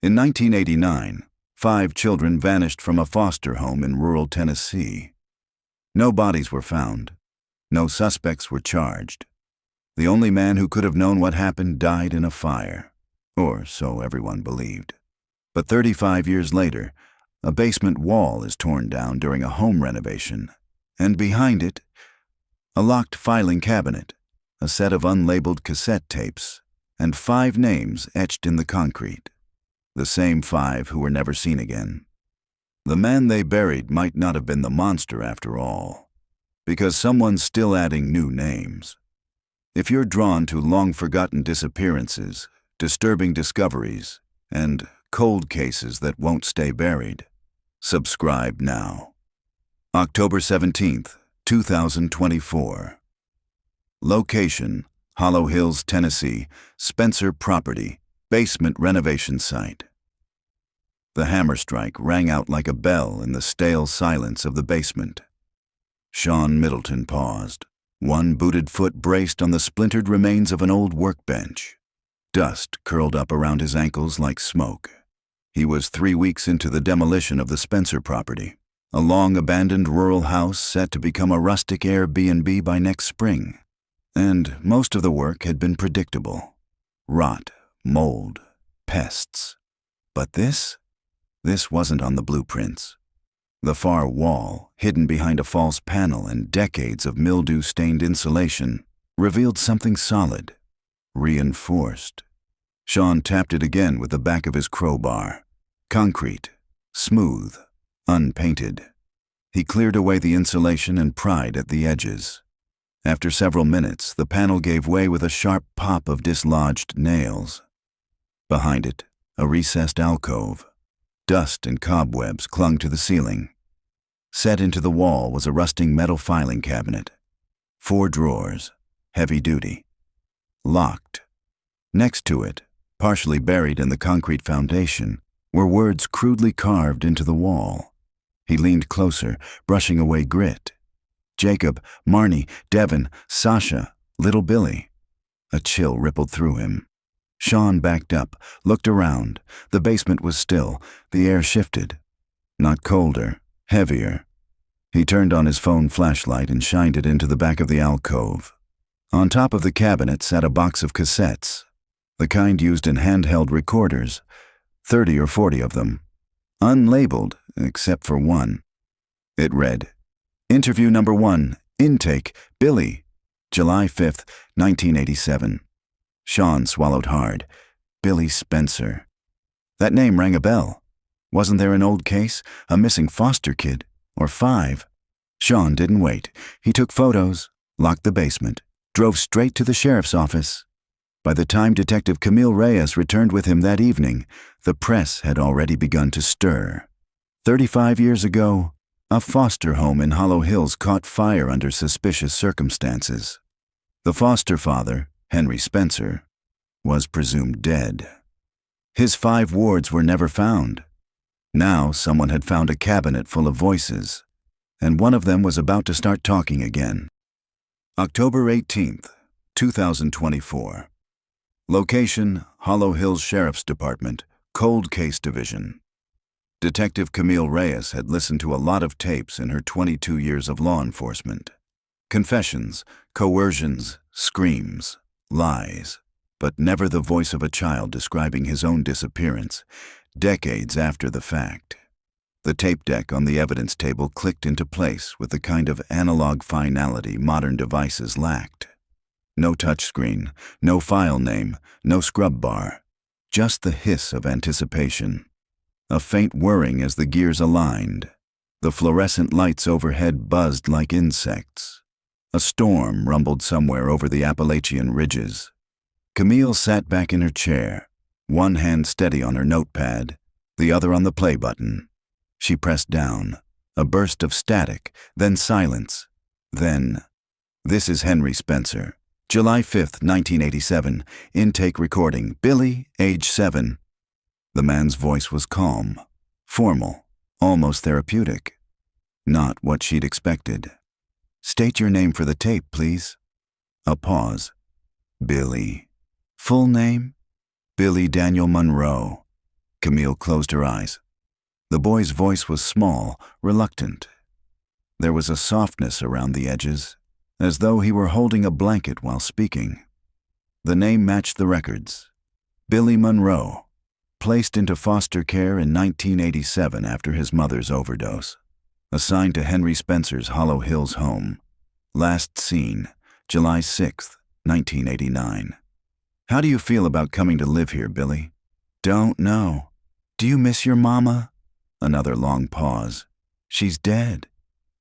In 1989, 5 children vanished from a foster home in rural Tennessee. No bodies were found. No suspects were charged. The only man who could have known what happened died in a fire, or so everyone believed. But 35 years later, a basement wall is torn down during a home renovation, and behind it, a locked filing cabinet, a set of unlabeled cassette tapes, and 5 names etched in the concrete. The same 5 who were never seen again. The man they buried might not have been the monster after all, because someone's still adding new names. If you're drawn to long-forgotten disappearances, disturbing discoveries, and cold cases that won't stay buried, subscribe now. October 17th, 2024. Location: Hollow Hills, Tennessee, Spencer property, basement renovation site. The hammer strike rang out like a bell in the stale silence of the basement. Sean Middleton paused, one booted foot braced on the splintered remains of an old workbench. Dust curled up around his ankles like smoke. He was 3 weeks into the demolition of the Spencer property, a long-abandoned rural house set to become a rustic Airbnb by next spring. And most of the work had been predictable. Rot, mold, pests. But this wasn't on the blueprints. The far wall, hidden behind a false panel and decades of mildew-stained insulation, revealed something solid, reinforced. Sean tapped it again with the back of his crowbar. Concrete, smooth, unpainted. He cleared away the insulation and pried at the edges. After several minutes, the panel gave way with a sharp pop of dislodged nails. Behind it, a recessed alcove. Dust and cobwebs clung to the ceiling. Set into the wall was a rusting metal filing cabinet. 4 drawers, heavy-duty. Locked. Next to it, partially buried in the concrete foundation, were words crudely carved into the wall. He leaned closer, brushing away grit. Jacob, Marnie, Devin, Sasha, little Billy. A chill rippled through him. Sean backed up, looked around. The basement was still. The air shifted. Not colder, heavier. He turned on his phone flashlight and shined it into the back of the alcove. On top of the cabinet sat a box of cassettes, the kind used in handheld recorders, 30 or 40 of them, unlabeled except for one. It read, Interview number 1, intake, Billy, July 5th, 1987. Sean swallowed hard. Billy Spencer. That name rang a bell. Wasn't there an old case, a missing foster kid, or 5? Sean didn't wait. He took photos, locked the basement, drove straight to the sheriff's office. By the time Detective Camille Reyes returned with him that evening, the press had already begun to stir. 35 years ago, a foster home in Hollow Hills caught fire under suspicious circumstances. The foster father, Henry Spencer, was presumed dead. His 5 wards were never found. Now someone had found a cabinet full of voices, and one of them was about to start talking again. October 18th, 2024. Location: Hollow Hills Sheriff's Department, Cold Case Division. Detective Camille Reyes had listened to a lot of tapes in her 22 years of law enforcement. Confessions, coercions, screams, lies, but never the voice of a child describing his own disappearance, decades after the fact. The tape deck on the evidence table clicked into place with the kind of analog finality modern devices lacked. No touchscreen, no file name, no scrub bar, just the hiss of anticipation. A faint whirring as the gears aligned. The fluorescent lights overhead buzzed like insects. A storm rumbled somewhere over the Appalachian ridges. Camille sat back in her chair, one hand steady on her notepad, the other on the play button. She pressed down. A burst of static, then silence. Then, "This is Henry Spencer. July 5th, 1987. Intake recording. Billy, age 7. The man's voice was calm, formal, almost therapeutic. Not what she'd expected. "State your name for the tape, please." A pause. "Billy." "Full name?" "Billy Daniel Monroe." Camille closed her eyes. The boy's voice was small, reluctant. There was a softness around the edges, as though he were holding a blanket while speaking. The name matched the records. Billy Monroe, placed into foster care in 1987 after his mother's overdose. Assigned to Henry Spencer's Hollow Hills home. Last seen, July 6, 1989. How do you feel about coming to live here, Billy? Don't know. Do you miss your mama? Another long pause. She's dead.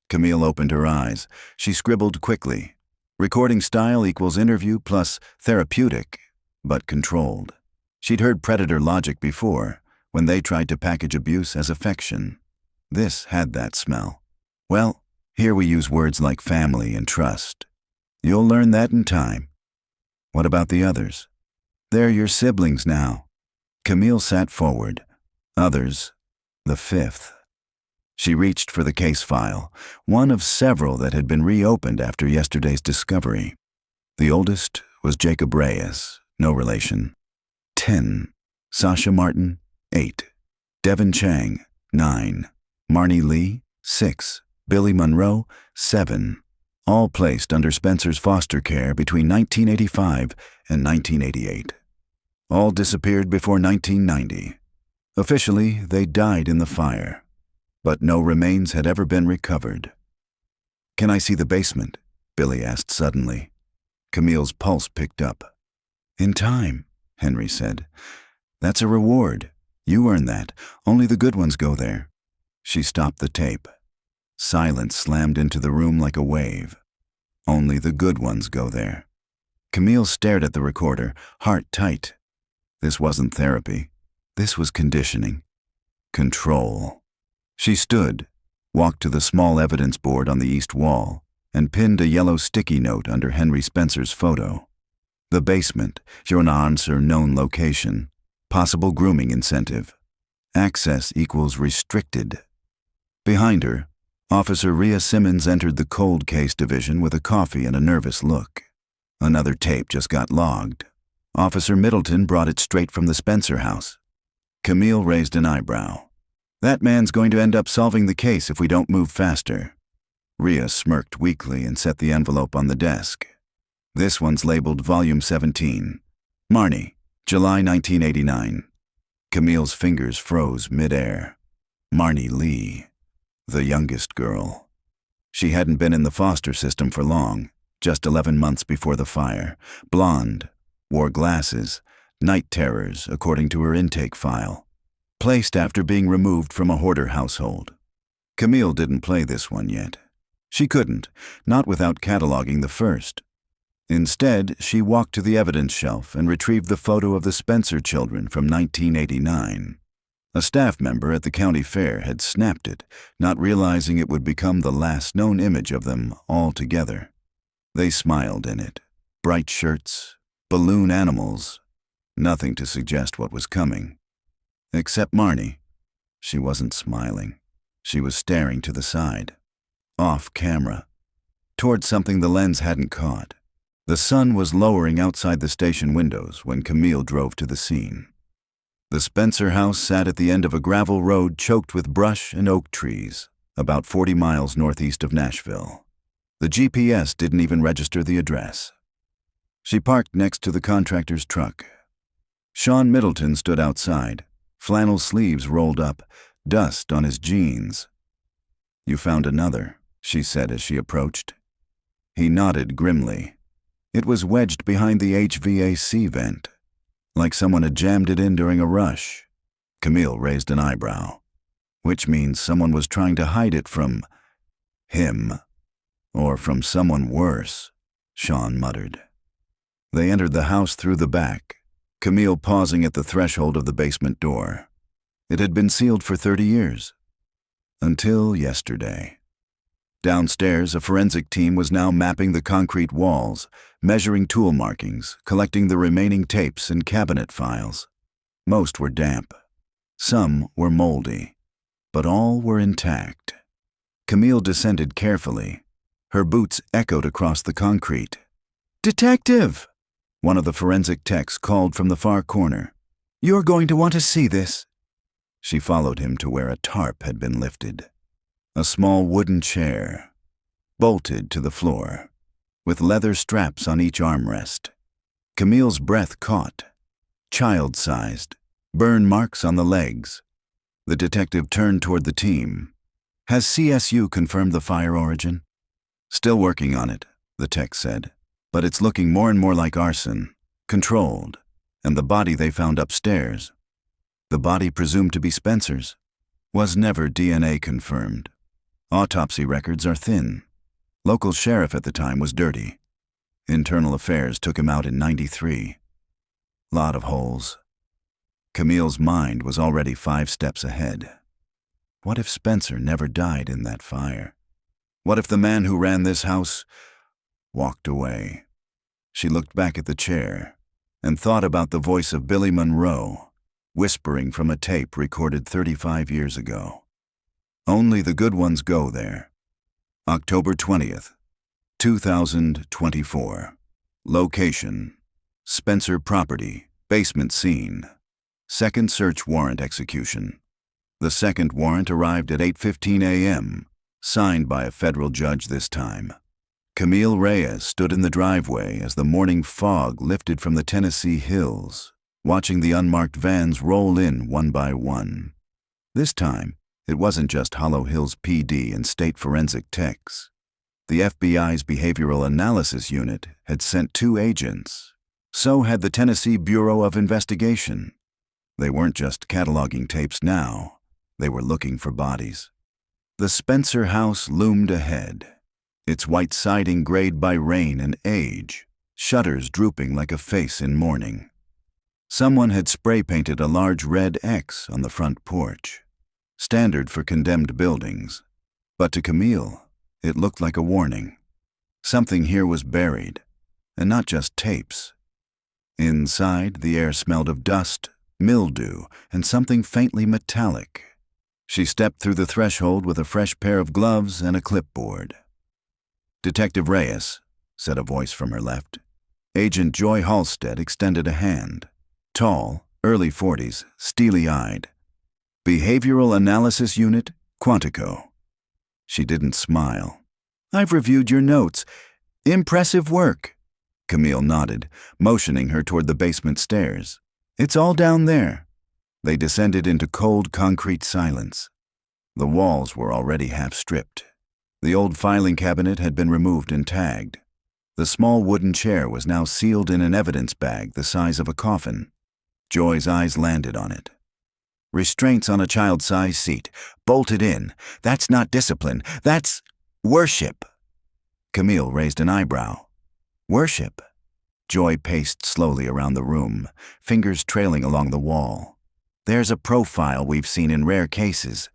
Camille opened her eyes. She scribbled quickly. Recording style equals interview plus therapeutic, but controlled. She'd heard predator logic before, when they tried to package abuse as affection. This had that smell. Well, here we use words like family and trust. You'll learn that in time. What about the others? They're your siblings now. Camille sat forward. Others, the fifth. She reached for the case file, one of several that had been reopened after yesterday's discovery. The oldest was Jacob Reyes, no relation. 10. Sasha Martin, 8. Devin Chang, 9. Marnie Lee, 6. Billy Monroe, 7. All placed under Spencer's foster care between 1985 and 1988. All disappeared before 1990. Officially, they died in the fire, but no remains had ever been recovered. Can I see the basement? Billy asked suddenly. Camille's pulse picked up. In time, Henry said. That's a reward. You earn that. Only the good ones go there. She stopped the tape. Silence slammed into the room like a wave. Only the good ones go there. Camille stared at the recorder, heart tight. This wasn't therapy. This was conditioning. Control. She stood, walked to the small evidence board on the east wall, and pinned a yellow sticky note under Henry Spencer's photo. The basement, your answer known location. Possible grooming incentive. Access equals restricted. Behind her, Officer Rhea Simmons entered the cold case division with a coffee and a nervous look. Another tape just got logged. Officer Middleton brought it straight from the Spencer house. Camille raised an eyebrow. That man's going to end up solving the case if we don't move faster. Rhea smirked weakly and set the envelope on the desk. This one's labeled Volume 17. Marnie, July 1989. Camille's fingers froze midair. Marnie Lee, the youngest girl. She hadn't been in the foster system for long, just 11 months before the fire. Blonde, wore glasses, night terrors according to her intake file. Placed after being removed from a hoarder household. Camille didn't play this one yet. She couldn't, not without cataloging the first. Instead, she walked to the evidence shelf and retrieved the photo of the Spencer children from 1989. A staff member at the county fair had snapped it, not realizing it would become the last known image of them all together. They smiled in it. Bright shirts, balloon animals, nothing to suggest what was coming. Except Marnie. She wasn't smiling. She was staring to the side. Off camera. Toward something the lens hadn't caught. The sun was lowering outside the station windows when Camille drove to the scene. The Spencer house sat at the end of a gravel road choked with brush and oak trees, about 40 miles northeast of Nashville. The GPS didn't even register the address. She parked next to the contractor's truck. Sean Middleton stood outside, flannel sleeves rolled up, dust on his jeans. You found another, she said as she approached. He nodded grimly. It was wedged behind the HVAC vent, like someone had jammed it in during a rush. Camille raised an eyebrow, which means someone was trying to hide it from him, or from someone worse, Sean muttered. They entered the house through the back, Camille pausing at the threshold of the basement door. It had been sealed for 30 years. Until yesterday. Downstairs, a forensic team was now mapping the concrete walls, measuring tool markings, collecting the remaining tapes and cabinet files. Most were damp. Some were moldy. But all were intact. Camille descended carefully. Her boots echoed across the concrete. "Detective!" One of the forensic techs called from the far corner. "You're going to want to see this." She followed him to where a tarp had been lifted. A small wooden chair, bolted to the floor, with leather straps on each armrest. Camille's breath caught. Child-sized, burn marks on the legs. The detective turned toward the team. Has CSU confirmed the fire origin? Still working on it, the tech said, but it's looking more and more like arson, controlled, and the body they found upstairs, the body presumed to be Spencer's, was never DNA confirmed. Autopsy records are thin. Local sheriff at the time was dirty. Internal Affairs took him out in '93. Lot of holes. Camille's mind was already 5 steps ahead. What if Spencer never died in that fire? What if the man who ran this house walked away? She looked back at the chair and thought about the voice of Billy Monroe, whispering from a tape recorded 35 years ago. Only the good ones go there. October 20th, 2024. Location: Spencer property, basement scene. Second search warrant execution. The second warrant arrived at 8:15 a.m., signed by a federal judge this time. Camille Reyes stood in the driveway as the morning fog lifted from the Tennessee hills, watching the unmarked vans roll in one by one. This time, it wasn't just Hollow Hills PD and state forensic techs. The FBI's Behavioral Analysis Unit had sent 2 agents. So had the Tennessee Bureau of Investigation. They weren't just cataloging tapes now. They were looking for bodies. The Spencer house loomed ahead, its white siding grayed by rain and age, shutters drooping like a face in mourning. Someone had spray-painted a large red X on the front porch, standard for condemned buildings. But to Camille, it looked like a warning. Something here was buried, and not just tapes. Inside, the air smelled of dust, mildew, and something faintly metallic. She stepped through the threshold with a fresh pair of gloves and a clipboard. "Detective Reyes," said a voice from her left. Agent Joy Halstead extended a hand. Tall, early 40s, steely-eyed. "Behavioral Analysis Unit, Quantico." She didn't smile. "I've reviewed your notes. Impressive work." Camille nodded, motioning her toward the basement stairs. "It's all down there." They descended into cold concrete silence. The walls were already half-stripped. The old filing cabinet had been removed and tagged. The small wooden chair was now sealed in an evidence bag the size of a coffin. Joy's eyes landed on it. "Restraints on a child-sized seat, bolted in. That's not discipline. That's worship." Camille raised an eyebrow. "Worship?" Joy paced slowly around the room, fingers trailing along the wall. "There's a profile we've seen in rare cases.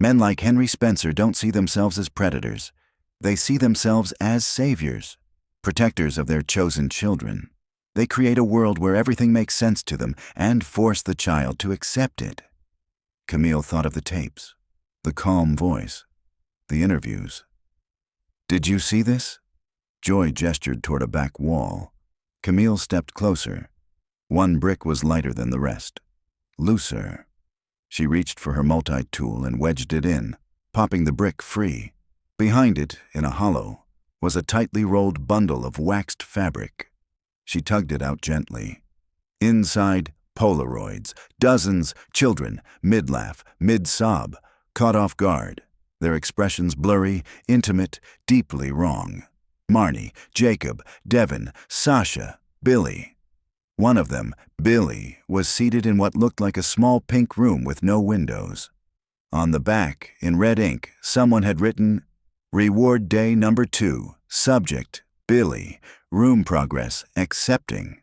Men like Henry Spencer don't see themselves as predators. They see themselves as saviors, protectors of their chosen children. They create a world where everything makes sense to them and force the child to accept it." Camille thought of the tapes, the calm voice, the interviews. "Did you see this?" Joy gestured toward a back wall. Camille stepped closer. One brick was lighter than the rest, looser. She reached for her multi-tool and wedged it in, popping the brick free. Behind it, in a hollow, was a tightly rolled bundle of waxed fabric. She tugged it out gently. Inside, Polaroids, dozens, children, mid-laugh, mid-sob, caught off guard, their expressions blurry, intimate, deeply wrong. Marnie, Jacob, Devin, Sasha, Billy. One of them, Billy, was seated in what looked like a small pink room with no windows. On the back, in red ink, someone had written, "Reward Day Number 2, Subject, Billy, Room Progress, Accepting."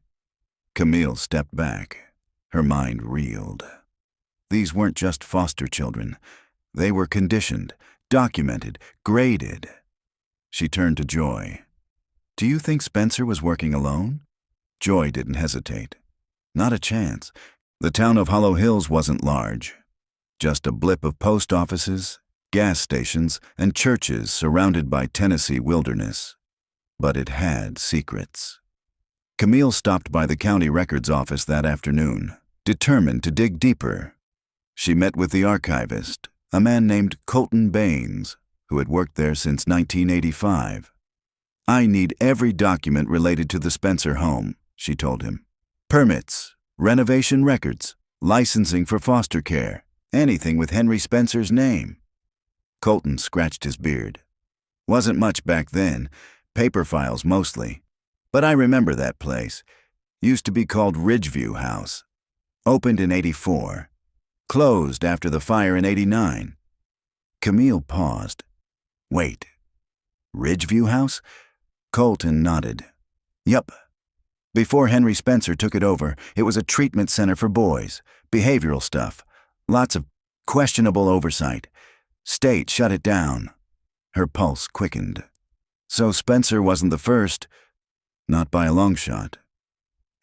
Camille stepped back. Her mind reeled. These weren't just foster children. They were conditioned, documented, graded. She turned to Joy. "Do you think Spencer was working alone?" Joy didn't hesitate. Not a chance. The town of Hollow Hills wasn't large. Just a blip of post offices, gas stations, and churches surrounded by Tennessee wilderness. But it had secrets. Camille stopped by the county records office that afternoon, determined to dig deeper. She met with the archivist, a man named Colton Baines, who had worked there since 1985. "I need every document related to the Spencer home," she told him. "Permits, renovation records, licensing for foster care, anything with Henry Spencer's name." Colton scratched his beard. "Wasn't much back then, paper files mostly. But I remember that place. Used to be called Ridgeview House. Opened in '84. Closed after the fire in '89. Camille paused. "Wait. Ridgeview House?" Colton nodded. "Yup. Before Henry Spencer took it over, it was a treatment center for boys, behavioral stuff, lots of questionable oversight. State shut it down." Her pulse quickened. "So Spencer wasn't the first." "Not by a long shot."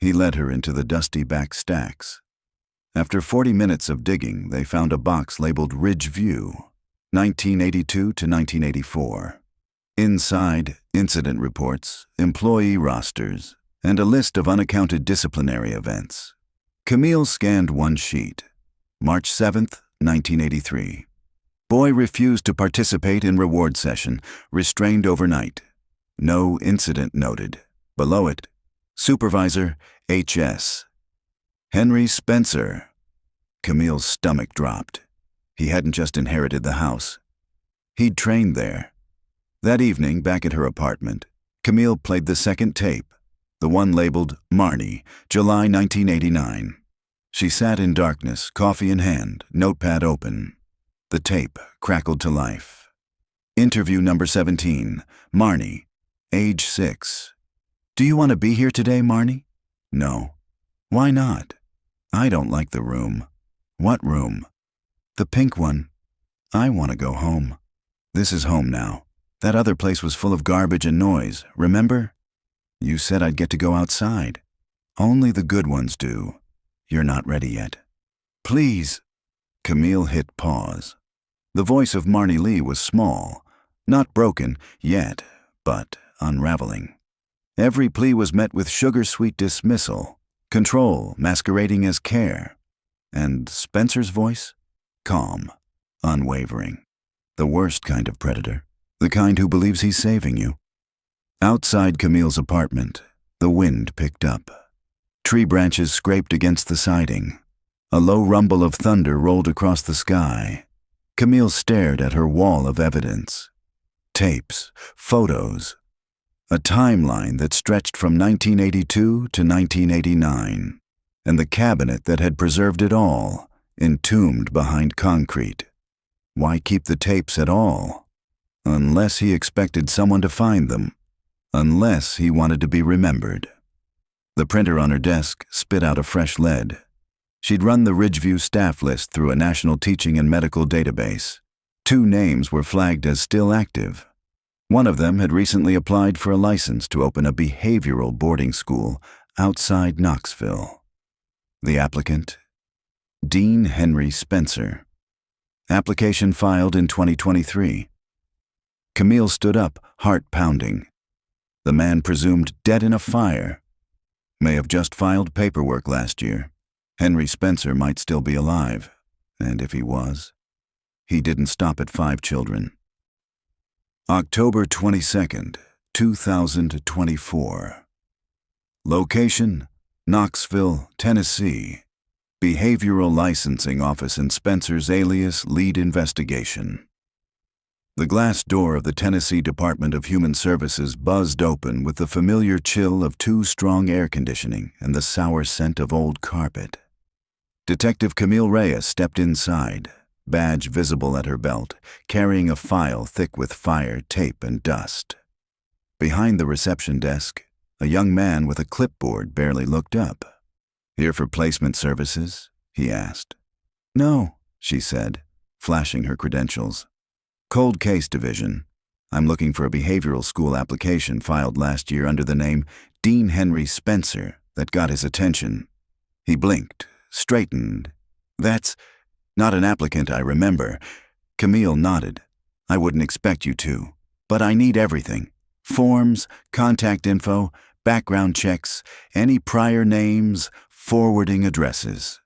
He led her into the dusty back stacks. After 40 minutes of digging, they found a box labeled Ridgeview, 1982 to 1984. Inside, incident reports, employee rosters, and a list of unaccounted disciplinary events. Camille scanned one sheet. March 7th, 1983. Boy refused to participate in reward session, restrained overnight. No incident noted. Below it, Supervisor H.S. Henry Spencer. Camille's stomach dropped. He hadn't just inherited the house. He'd trained there. That evening, back at her apartment, Camille played the second tape, the one labeled Marnie, July 1989. She sat in darkness, coffee in hand, notepad open. The tape crackled to life. Interview number 17, Marnie, age 6. "Do you want to be here today, Marnie?" "No." "Why not?" "I don't like the room." "What room?" "The pink one." "I want to go home." "This is home now. That other place was full of garbage and noise, remember?" "You said I'd get to go outside." "Only the good ones do. You're not ready yet." "Please." Camille hit pause. The voice of Marnie Lee was small, not broken yet, but unraveling. Every plea was met with sugar-sweet dismissal, control masquerading as care. And Spencer's voice? Calm, unwavering. The worst kind of predator, the kind who believes he's saving you. Outside Camille's apartment, the wind picked up. Tree branches scraped against the siding. A low rumble of thunder rolled across the sky. Camille stared at her wall of evidence. Tapes, photos, a timeline that stretched from 1982 to 1989, and the cabinet that had preserved it all, entombed behind concrete. Why keep the tapes at all? Unless he expected someone to find them. Unless he wanted to be remembered. The printer on her desk spit out a fresh lead. She'd run the Ridgeview staff list through a national teaching and medical database. 2 names were flagged as still active. One of them had recently applied for a license to open a behavioral boarding school outside Knoxville. The applicant? Dean Henry Spencer. Application filed in 2023. Camille stood up, heart pounding. The man presumed dead in a fire. May have just filed paperwork last year. Henry Spencer might still be alive, and if he was, he didn't stop at 5 children. October 22nd, 2024. Location, Knoxville, Tennessee. Behavioral Licensing Office in Spencer's alias lead investigation. The glass door of the Tennessee Department of Human Services buzzed open with the familiar chill of too strong air conditioning and the sour scent of old carpet. Detective Camille Reyes stepped inside, badge visible at her belt, carrying a file thick with fire, tape, and dust. Behind the reception desk, a young man with a clipboard barely looked up. "Here for placement services?" he asked. "No," she said, flashing her credentials. "Cold Case Division. I'm looking for a behavioral school application filed last year under the name Dean Henry Spencer that got his attention." He blinked, straightened. "That's not an applicant I remember." Camille nodded. "I wouldn't expect you to, but I need everything. Forms, contact info, background checks, any prior names, forwarding addresses."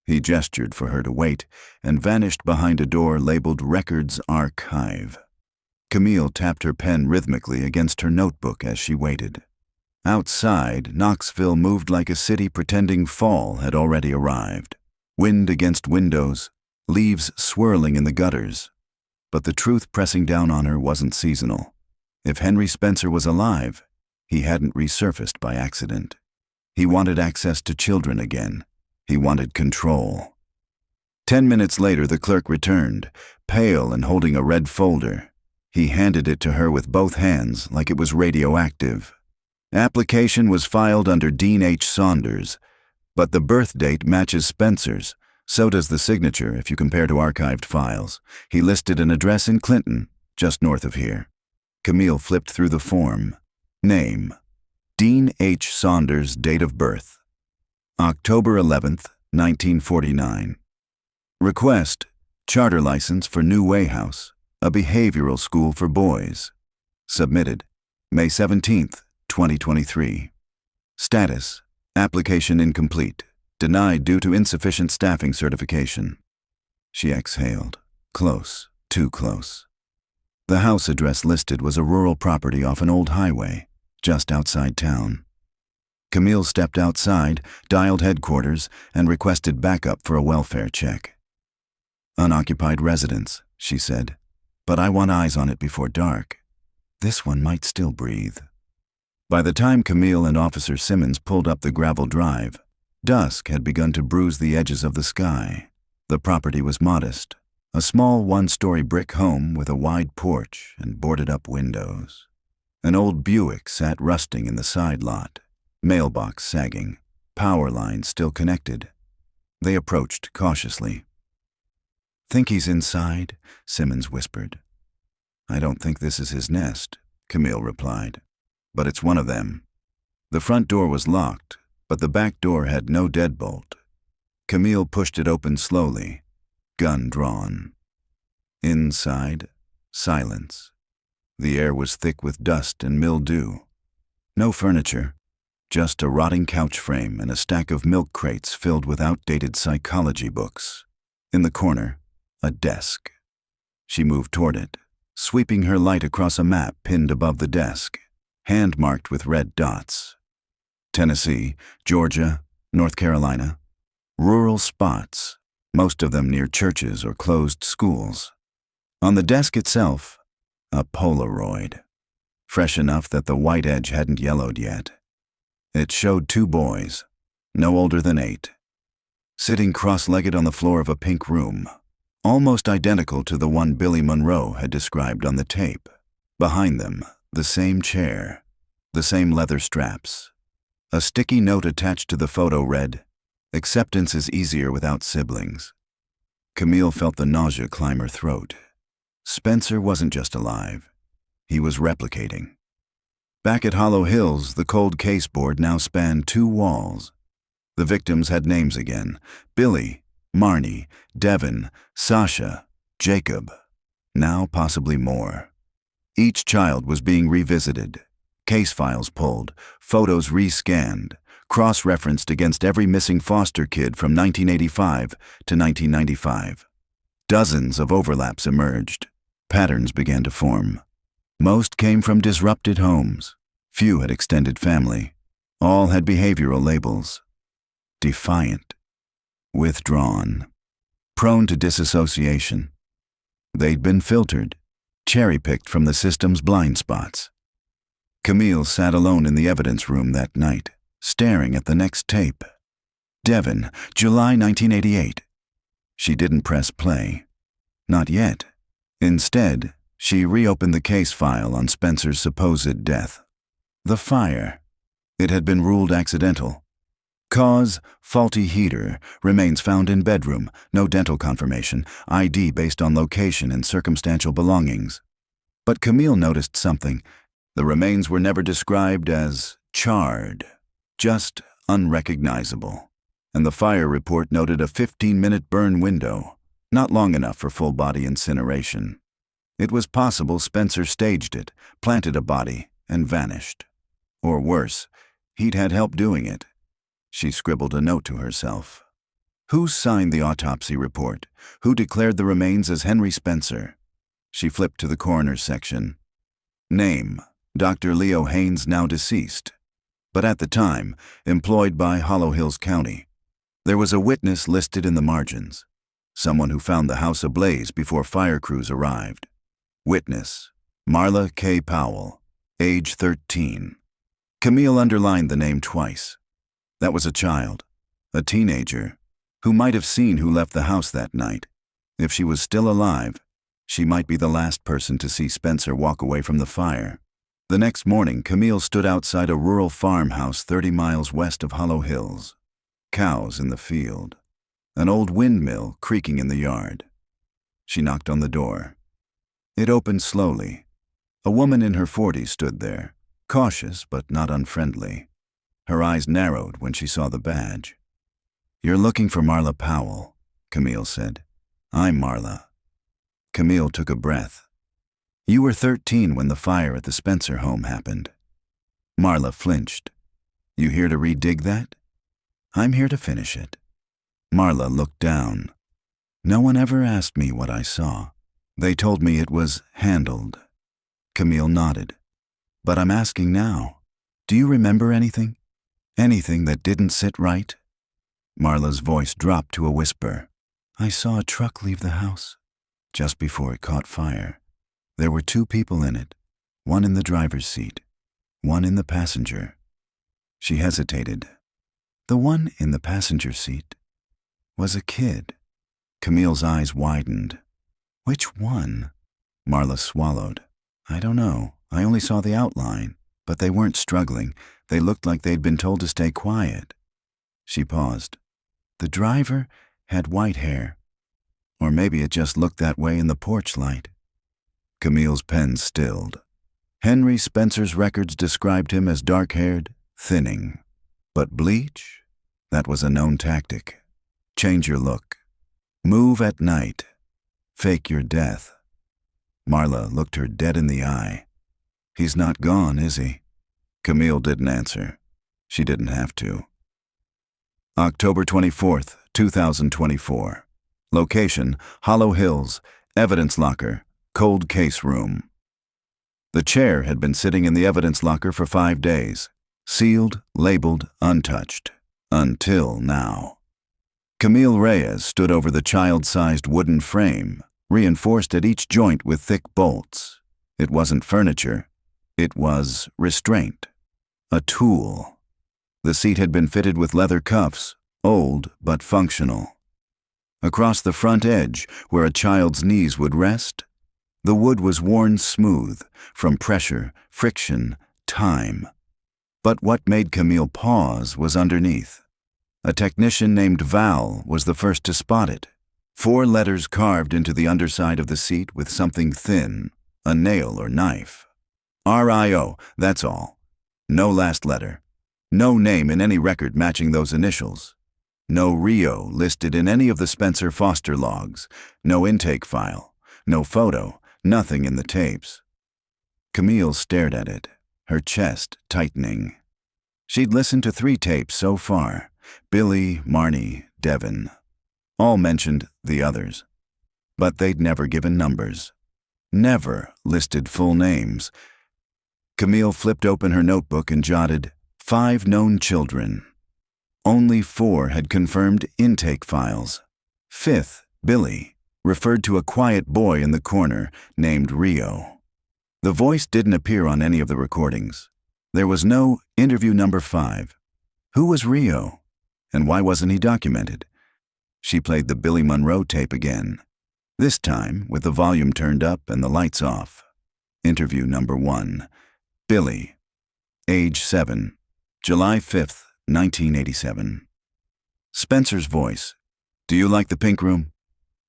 He gestured for her to wait and vanished behind a door labeled Records Archive. Camille tapped her pen rhythmically against her notebook as she waited. Outside, Knoxville moved like a city pretending fall had already arrived. Wind against windows, leaves swirling in the gutters. But the truth pressing down on her wasn't seasonal. If Henry Spencer was alive, he hadn't resurfaced by accident. He wanted access to children again. He wanted control. 10 minutes later, the clerk returned, pale and holding a red folder. He handed it to her with both hands like it was radioactive. Application was filed under Dean H. Saunders, but the birth date matches Spencer's. So does the signature if you compare to archived files. He listed an address in Clinton, just north of here. Camille flipped through the form. Name: Dean H. Saunders. Date of birth: October 11th, 1949. Request: charter license for New Way House, a behavioral school for boys. Submitted May 17th, 2023. Status: application incomplete. Denied due to insufficient staffing certification. She exhaled. Close, too close. The house address listed was a rural property off an old highway, just outside town. Camille stepped outside, dialed headquarters, and requested backup for a welfare check. Unoccupied residence, she said, but I want eyes on it before dark. This one might still breathe. By the time Camille and Officer Simmons pulled up the gravel drive, dusk had begun to bruise the edges of the sky. The property was modest, a small one-story brick home with a wide porch and boarded-up windows. An old Buick sat rusting in the side lot, mailbox sagging, power lines still connected. They approached cautiously. "Think he's inside?" Simmons whispered. "I don't think this is his nest," Camille replied, "but it's one of them." The front door was locked, but the back door had no deadbolt. Camille pushed it open slowly, gun drawn. Inside, silence. The air was thick with dust and mildew. No furniture, just a rotting couch frame and a stack of milk crates filled with outdated psychology books. In the corner, a desk. She moved toward it, sweeping her light across a map pinned above the desk, hand-marked with red dots. Tennessee, Georgia, North Carolina. Rural spots, most of them near churches or closed schools. On the desk itself, a Polaroid, fresh enough that the white edge hadn't yellowed yet. It showed two boys, no older than 8, sitting cross-legged on the floor of a pink room, almost identical to the one Billy Monroe had described on the tape. Behind them, the same chair, the same leather straps. A sticky note attached to the photo read, "Acceptance is easier without siblings." Camille felt the nausea climb her throat. Spencer wasn't just alive. He was replicating. Back at Hollow Hills, the cold caseboard now spanned 2 walls. The victims had names again: Billy, Marnie, Devin, Sasha, Jacob. Now possibly more. Each child was being revisited. Case files pulled, photos re-scanned, cross-referenced against every missing foster kid from 1985 to 1995. Dozens of overlaps emerged. Patterns began to form. Most came from disrupted homes. Few had extended family. All had behavioral labels. Defiant. Withdrawn. Prone to disassociation. They'd been filtered, cherry-picked from the system's blind spots. Camille sat alone in the evidence room that night, staring at the next tape. Devin, July 1988. She didn't press play. Not yet. Instead, she reopened the case file on Spencer's supposed death. The fire. It had been ruled accidental. Cause, faulty heater, remains found in bedroom, no dental confirmation, ID based on location and circumstantial belongings. But Camille noticed something. The remains were never described as charred, just unrecognizable. And the fire report noted a 15-minute burn window, not long enough for full-body incineration. It was possible Spencer staged it, planted a body, and vanished. Or worse, he'd had help doing it. She scribbled a note to herself. Who signed the autopsy report? Who declared the remains as Henry Spencer? She flipped to the coroner's section. Name: Dr. Leo Haynes, now deceased, but at the time employed by Hollow Hills County. There was a witness listed in the margins, someone who found the house ablaze before fire crews arrived. Witness: Marla K. Powell, age 13. Camille underlined the name twice. That was a child, a teenager, who might have seen who left the house that night. If she was still alive, she might be the last person to see Spencer walk away from the fire. The next morning, Camille stood outside a rural farmhouse 30 miles west of Hollow Hills. Cows in the field. An old windmill creaking in the yard. She knocked on the door. It opened slowly. A woman in her 40s stood there, cautious but not unfriendly. Her eyes narrowed when she saw the badge. "You're looking for Marla Powell," Camille said. "I'm Marla." Camille took a breath. "You were 13 when the fire at the Spencer home happened." Marla flinched. "You here to redig that?" "I'm here to finish it." Marla looked down. "No one ever asked me what I saw. They told me it was handled." Camille nodded. "But I'm asking now. Do you remember anything? Anything that didn't sit right?" Marla's voice dropped to a whisper. "I saw a truck leave the house just before it caught fire. There were 2 people in it, one in the driver's seat, one in the passenger." She hesitated. "The one in the passenger seat was a kid." Camille's eyes widened. "Which one?" Marla swallowed. "I don't know. I only saw the outline, but they weren't struggling. They looked like they'd been told to stay quiet." She paused. "The driver had white hair. Or maybe it just looked that way in the porch light." Camille's pen stilled. Henry Spencer's records described him as dark-haired, thinning. But bleach? That was a known tactic. Change your look. Move at night. Fake your death. Marla looked her dead in the eye. "He's not gone, is he?" Camille didn't answer. She didn't have to. October 24th, 2024. Location: Hollow Hills. Evidence locker. Cold case room. The chair had been sitting in the evidence locker for 5 days. Sealed, labeled, untouched. Until now. Camille Reyes stood over the child-sized wooden frame, reinforced at each joint with thick bolts. It wasn't furniture. It was restraint. A tool. The seat had been fitted with leather cuffs, old but functional. Across the front edge, where a child's knees would rest, the wood was worn smooth from pressure, friction, time. But what made Camille pause was underneath. A technician named Val was the first to spot it. 4 letters carved into the underside of the seat with something thin, a nail or knife. RIO, that's all. No last letter. No name in any record matching those initials. No Rio listed in any of the Spencer Foster logs. No intake file. No photo. Nothing in the tapes. Camille stared at it, her chest tightening. She'd listened to 3 tapes so far. Billy, Marnie, Devin. All mentioned the others. But they'd never given numbers. Never listed full names. Camille flipped open her notebook and jotted 5 known children. Only 4 had confirmed intake files. 5th, Billy, referred to a quiet boy in the corner named Rio. The voice didn't appear on any of the recordings. There was no interview number 5. Who was Rio? And why wasn't he documented? She played the Billy Monroe tape again, this time with the volume turned up and the lights off. Interview number 1. Billy, age 7, July 5th, 1987. Spencer's voice. "Do you like the pink room?"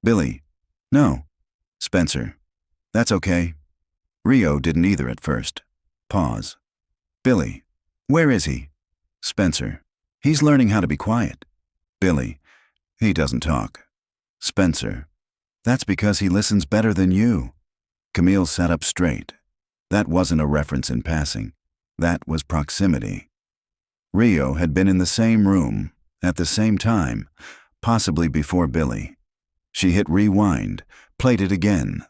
Billy. "No." Spencer. "That's okay." Rio didn't either at first. Pause. Billy. "Where is he?" Spencer. "He's learning how to be quiet." Billy. "He doesn't talk." Spencer. "That's because he listens better than you." Camille sat up straight. That wasn't a reference in passing. That was proximity. Rio had been in the same room, at the same time, possibly before Billy. She hit rewind, played it again.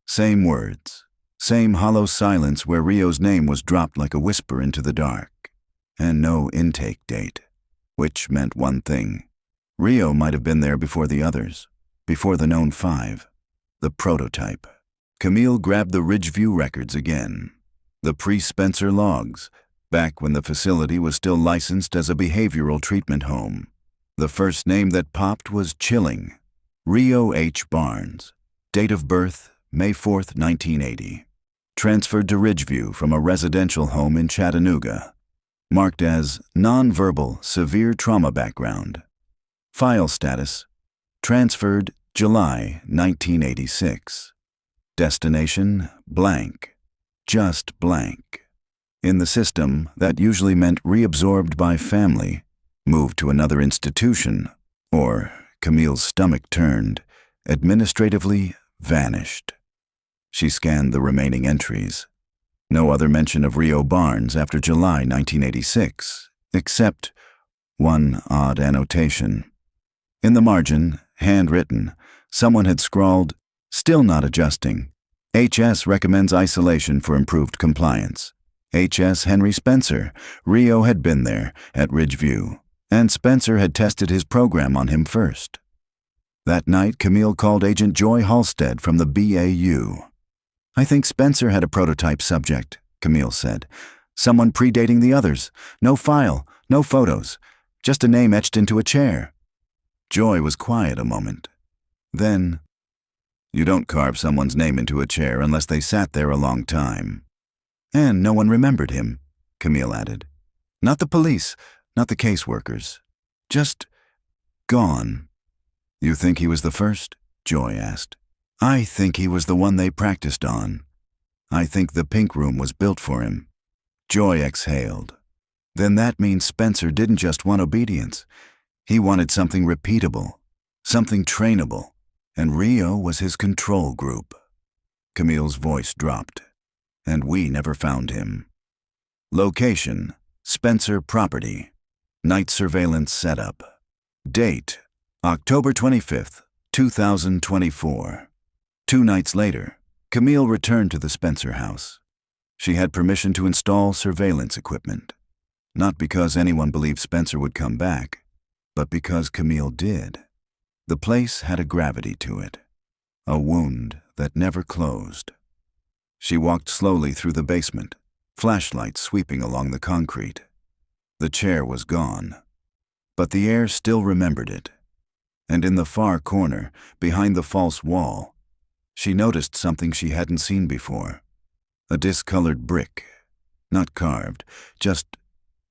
Same words, same hollow silence where Rio's name was dropped like a whisper into the dark. And no intake date, which meant one thing. Rio might have been there before the others, before the known 5. The prototype. Camille grabbed the Ridgeview records again. The pre-Spencer logs, back when the facility was still licensed as a behavioral treatment home. The first name that popped was chilling. Rio H. Barnes. Date of birth, May 4th, 1980. Transferred to Ridgeview from a residential home in Chattanooga. Marked as nonverbal severe trauma background. File status, transferred July 1986. Destination, blank. Just blank. In the system, that usually meant reabsorbed by family, moved to another institution, or, Camille's stomach turned, administratively vanished. She scanned the remaining entries. No other mention of Rio Barnes after July 1986, except one odd annotation. In the margin, handwritten, someone had scrawled, "Still not adjusting. HS recommends isolation for improved compliance. HS Henry Spencer. Rio had been there, at Ridgeview, and Spencer had tested his program on him first." That night, Camille called Agent Joy Halstead from the BAU. "I think Spencer had a prototype subject," Camille said. "Someone predating the others. No file, no photos, just a name etched into a chair." Joy was quiet a moment. Then, "You don't carve someone's name into a chair unless they sat there a long time." "And no one remembered him," Camille added. "Not the police, not the caseworkers. Just gone." "You think he was the first?" Joy asked. "I think he was the one they practiced on. I think the pink room was built for him." Joy exhaled. "Then that means Spencer didn't just want obedience. He wanted something repeatable, something trainable, and Rio was his control group." Camille's voice dropped. "And we never found him." Location, Spencer property. Night surveillance setup. Date, October 25th, 2024. 2 nights later, Camille returned to the Spencer house. She had permission to install surveillance equipment. Not because anyone believed Spencer would come back, but because Camille did. The place had a gravity to it, a wound that never closed. She walked slowly through the basement, flashlight sweeping along the concrete. The chair was gone, but the air still remembered it. And in the far corner, behind the false wall, she noticed something she hadn't seen before. A discolored brick, not carved, just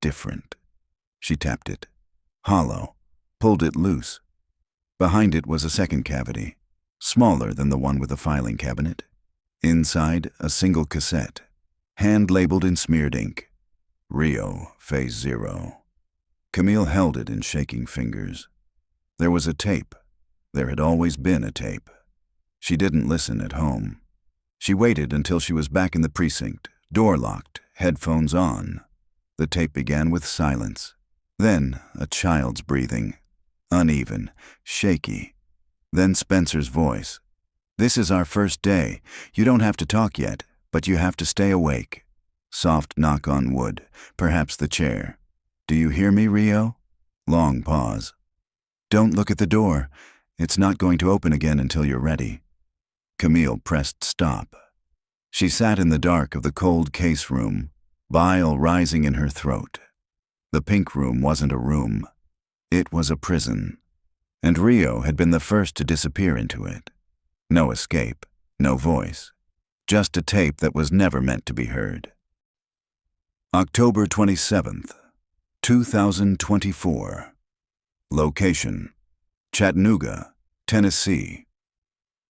different. She tapped it. Hollow, pulled it loose. Behind it was a second cavity, smaller than the one with the filing cabinet. Inside, a single cassette, hand-labeled in smeared ink. Rio, Phase 0. Camille held it in shaking fingers. There was a tape. There had always been a tape. She didn't listen at home. She waited until she was back in the precinct, door locked, headphones on. The tape began with silence. Then a child's breathing, uneven, shaky. Then Spencer's voice. "This is our first day. You don't have to talk yet, but you have to stay awake." Soft knock on wood, perhaps the chair. "Do you hear me, Rio?" Long pause. "Don't look at the door. It's not going to open again until you're ready." Camille pressed stop. She sat in the dark of the cold case room, bile rising in her throat. The pink room wasn't a room. It was a prison. And Rio had been the first to disappear into it. No escape, no voice. Just a tape that was never meant to be heard. October 27th, 2024. Location, Chattanooga, Tennessee.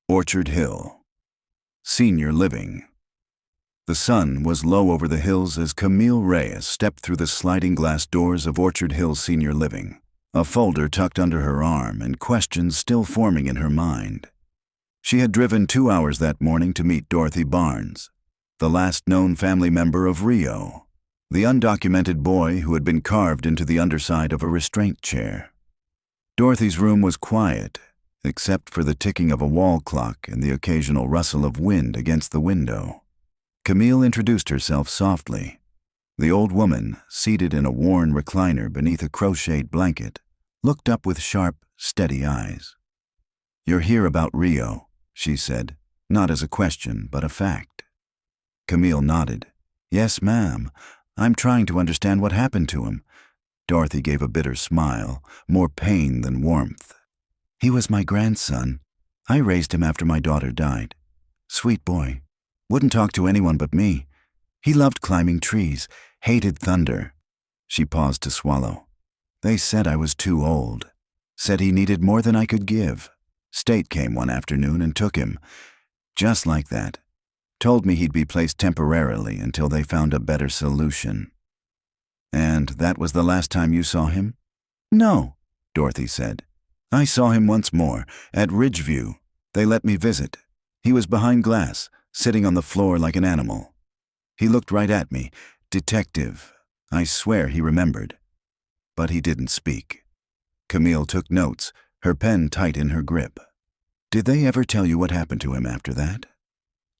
Orchard Hill. Senior living. The sun was low over the hills as Camille Reyes stepped through the sliding glass doors of Orchard Hill Senior Living, a folder tucked under her arm and questions still forming in her mind. She had driven 2 hours that morning to meet Dorothy Barnes, the last known family member of Rio, the undocumented boy who had been carved into the underside of a restraint chair. Dorothy's room was quiet, except for the ticking of a wall clock and the occasional rustle of wind against the window. Camille introduced herself softly. The old woman, seated in a worn recliner beneath a crocheted blanket, looked up with sharp, steady eyes. "You're here about Rio," she said, not as a question, but a fact. Camille nodded. "Yes, ma'am. I'm trying to understand what happened to him." Dorothy gave a bitter smile, more pain than warmth. "He was my grandson. I raised him after my daughter died. Sweet boy. Wouldn't talk to anyone but me. He loved climbing trees, hated thunder." She paused to swallow. "They said I was too old. Said he needed more than I could give. State came one afternoon and took him. Just like that. Told me he'd be placed temporarily until they found a better solution." "And that was the last time you saw him?" "No," Dorothy said. "I saw him once more, at Ridgeview. They let me visit. He was behind glass, sitting on the floor like an animal. He looked right at me. Detective. I swear he remembered. But he didn't speak." Camille took notes, her pen tight in her grip. "Did they ever tell you what happened to him after that?"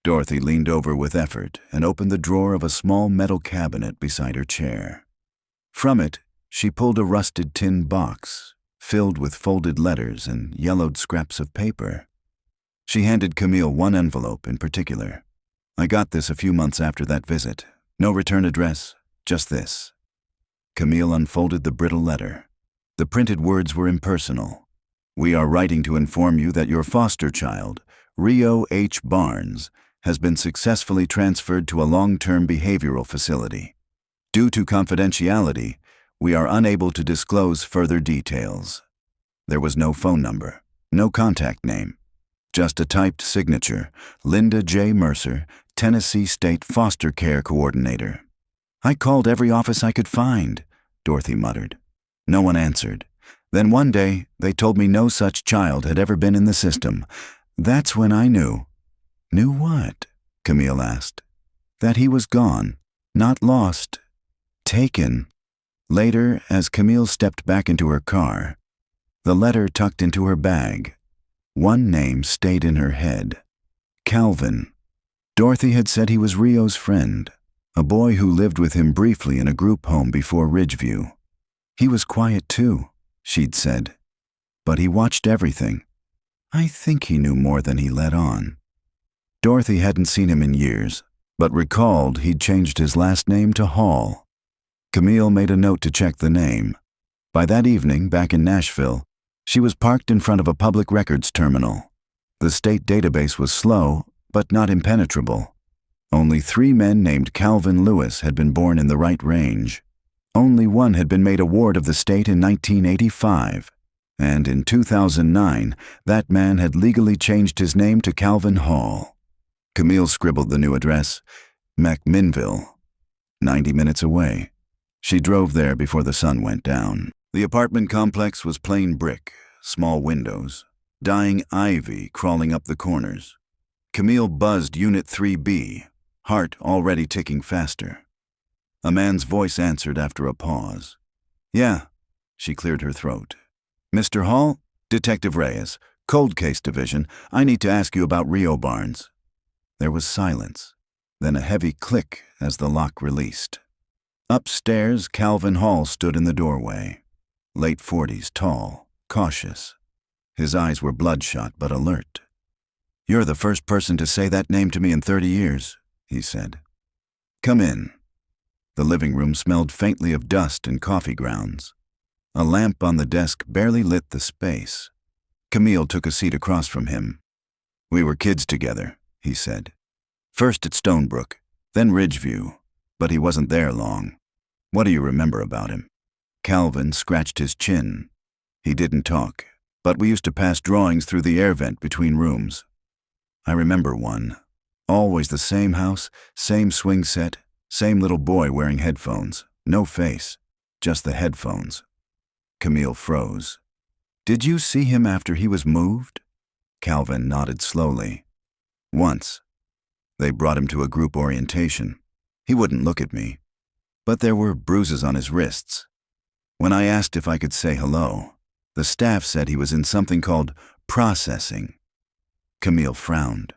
Dorothy leaned over with effort and opened the drawer of a small metal cabinet beside her chair. From it, she pulled a rusted tin box, filled with folded letters and yellowed scraps of paper. She handed Camille one envelope in particular. "I got this a few months after that visit. No return address, just this." Camille unfolded the brittle letter. The printed words were impersonal. "We are writing to inform you that your foster child, Rio H. Barnes, has been successfully transferred to a long-term behavioral facility. Due to confidentiality, we are unable to disclose further details." There was no phone number, no contact name, just a typed signature, "Linda J. Mercer, Tennessee State Foster Care Coordinator." "I called every office I could find," Dorothy muttered. No one answered. Then one day, they told me no such child had ever been in the system. That's when I knew. "Knew what?" Camille asked. "That he was gone, not lost. Taken." Later, as Camille stepped back into her car, the letter tucked into her bag, one name stayed in her head. Calvin. Dorothy had said he was Rio's friend, a boy who lived with him briefly in a group home before Ridgeview. He was quiet too, she'd said, but he watched everything. I think he knew more than he let on. Dorothy hadn't seen him in years, but recalled he'd changed his last name to Hall. Camille made a note to check the name. By that evening, back in Nashville, she was parked in front of a public records terminal. The state database was slow, but not impenetrable. Only 3 men named Calvin Lewis had been born in the right range. Only one had been made a ward of the state in 1985, and in 2009, that man had legally changed his name to Calvin Hall. Camille scribbled the new address, McMinnville, 90 minutes away. She drove there before the sun went down. The apartment complex was plain brick, small windows, dying ivy crawling up the corners. Camille buzzed Unit 3B, heart already ticking faster. A man's voice answered after a pause. "Yeah," she cleared her throat. "Mr. Hall, Detective Reyes, Cold Case Division, I need to ask you about Rio Barnes." There was silence, then a heavy click as the lock released. Upstairs, Calvin Hall stood in the doorway. Late 40s, tall, cautious. His eyes were bloodshot but alert. "You're the first person to say that name to me in 30 years, he said. "Come in." The living room smelled faintly of dust and coffee grounds. A lamp on the desk barely lit the space. Camille took a seat across from him. "We were kids together," he said. "First at Stonebrook, then Ridgeview, but he wasn't there long. What do you remember about him?" Calvin scratched his chin. He didn't talk, but we used to pass drawings through the air vent between rooms. I remember one. Always the same house, same swing set, same little boy wearing headphones. No face, just the headphones. Camille froze. "Did you see him after he was moved?" Calvin nodded slowly. "Once. They brought him to a group orientation. He wouldn't look at me, but there were bruises on his wrists. When I asked if I could say hello, The staff said he was in something called processing. Camille frowned.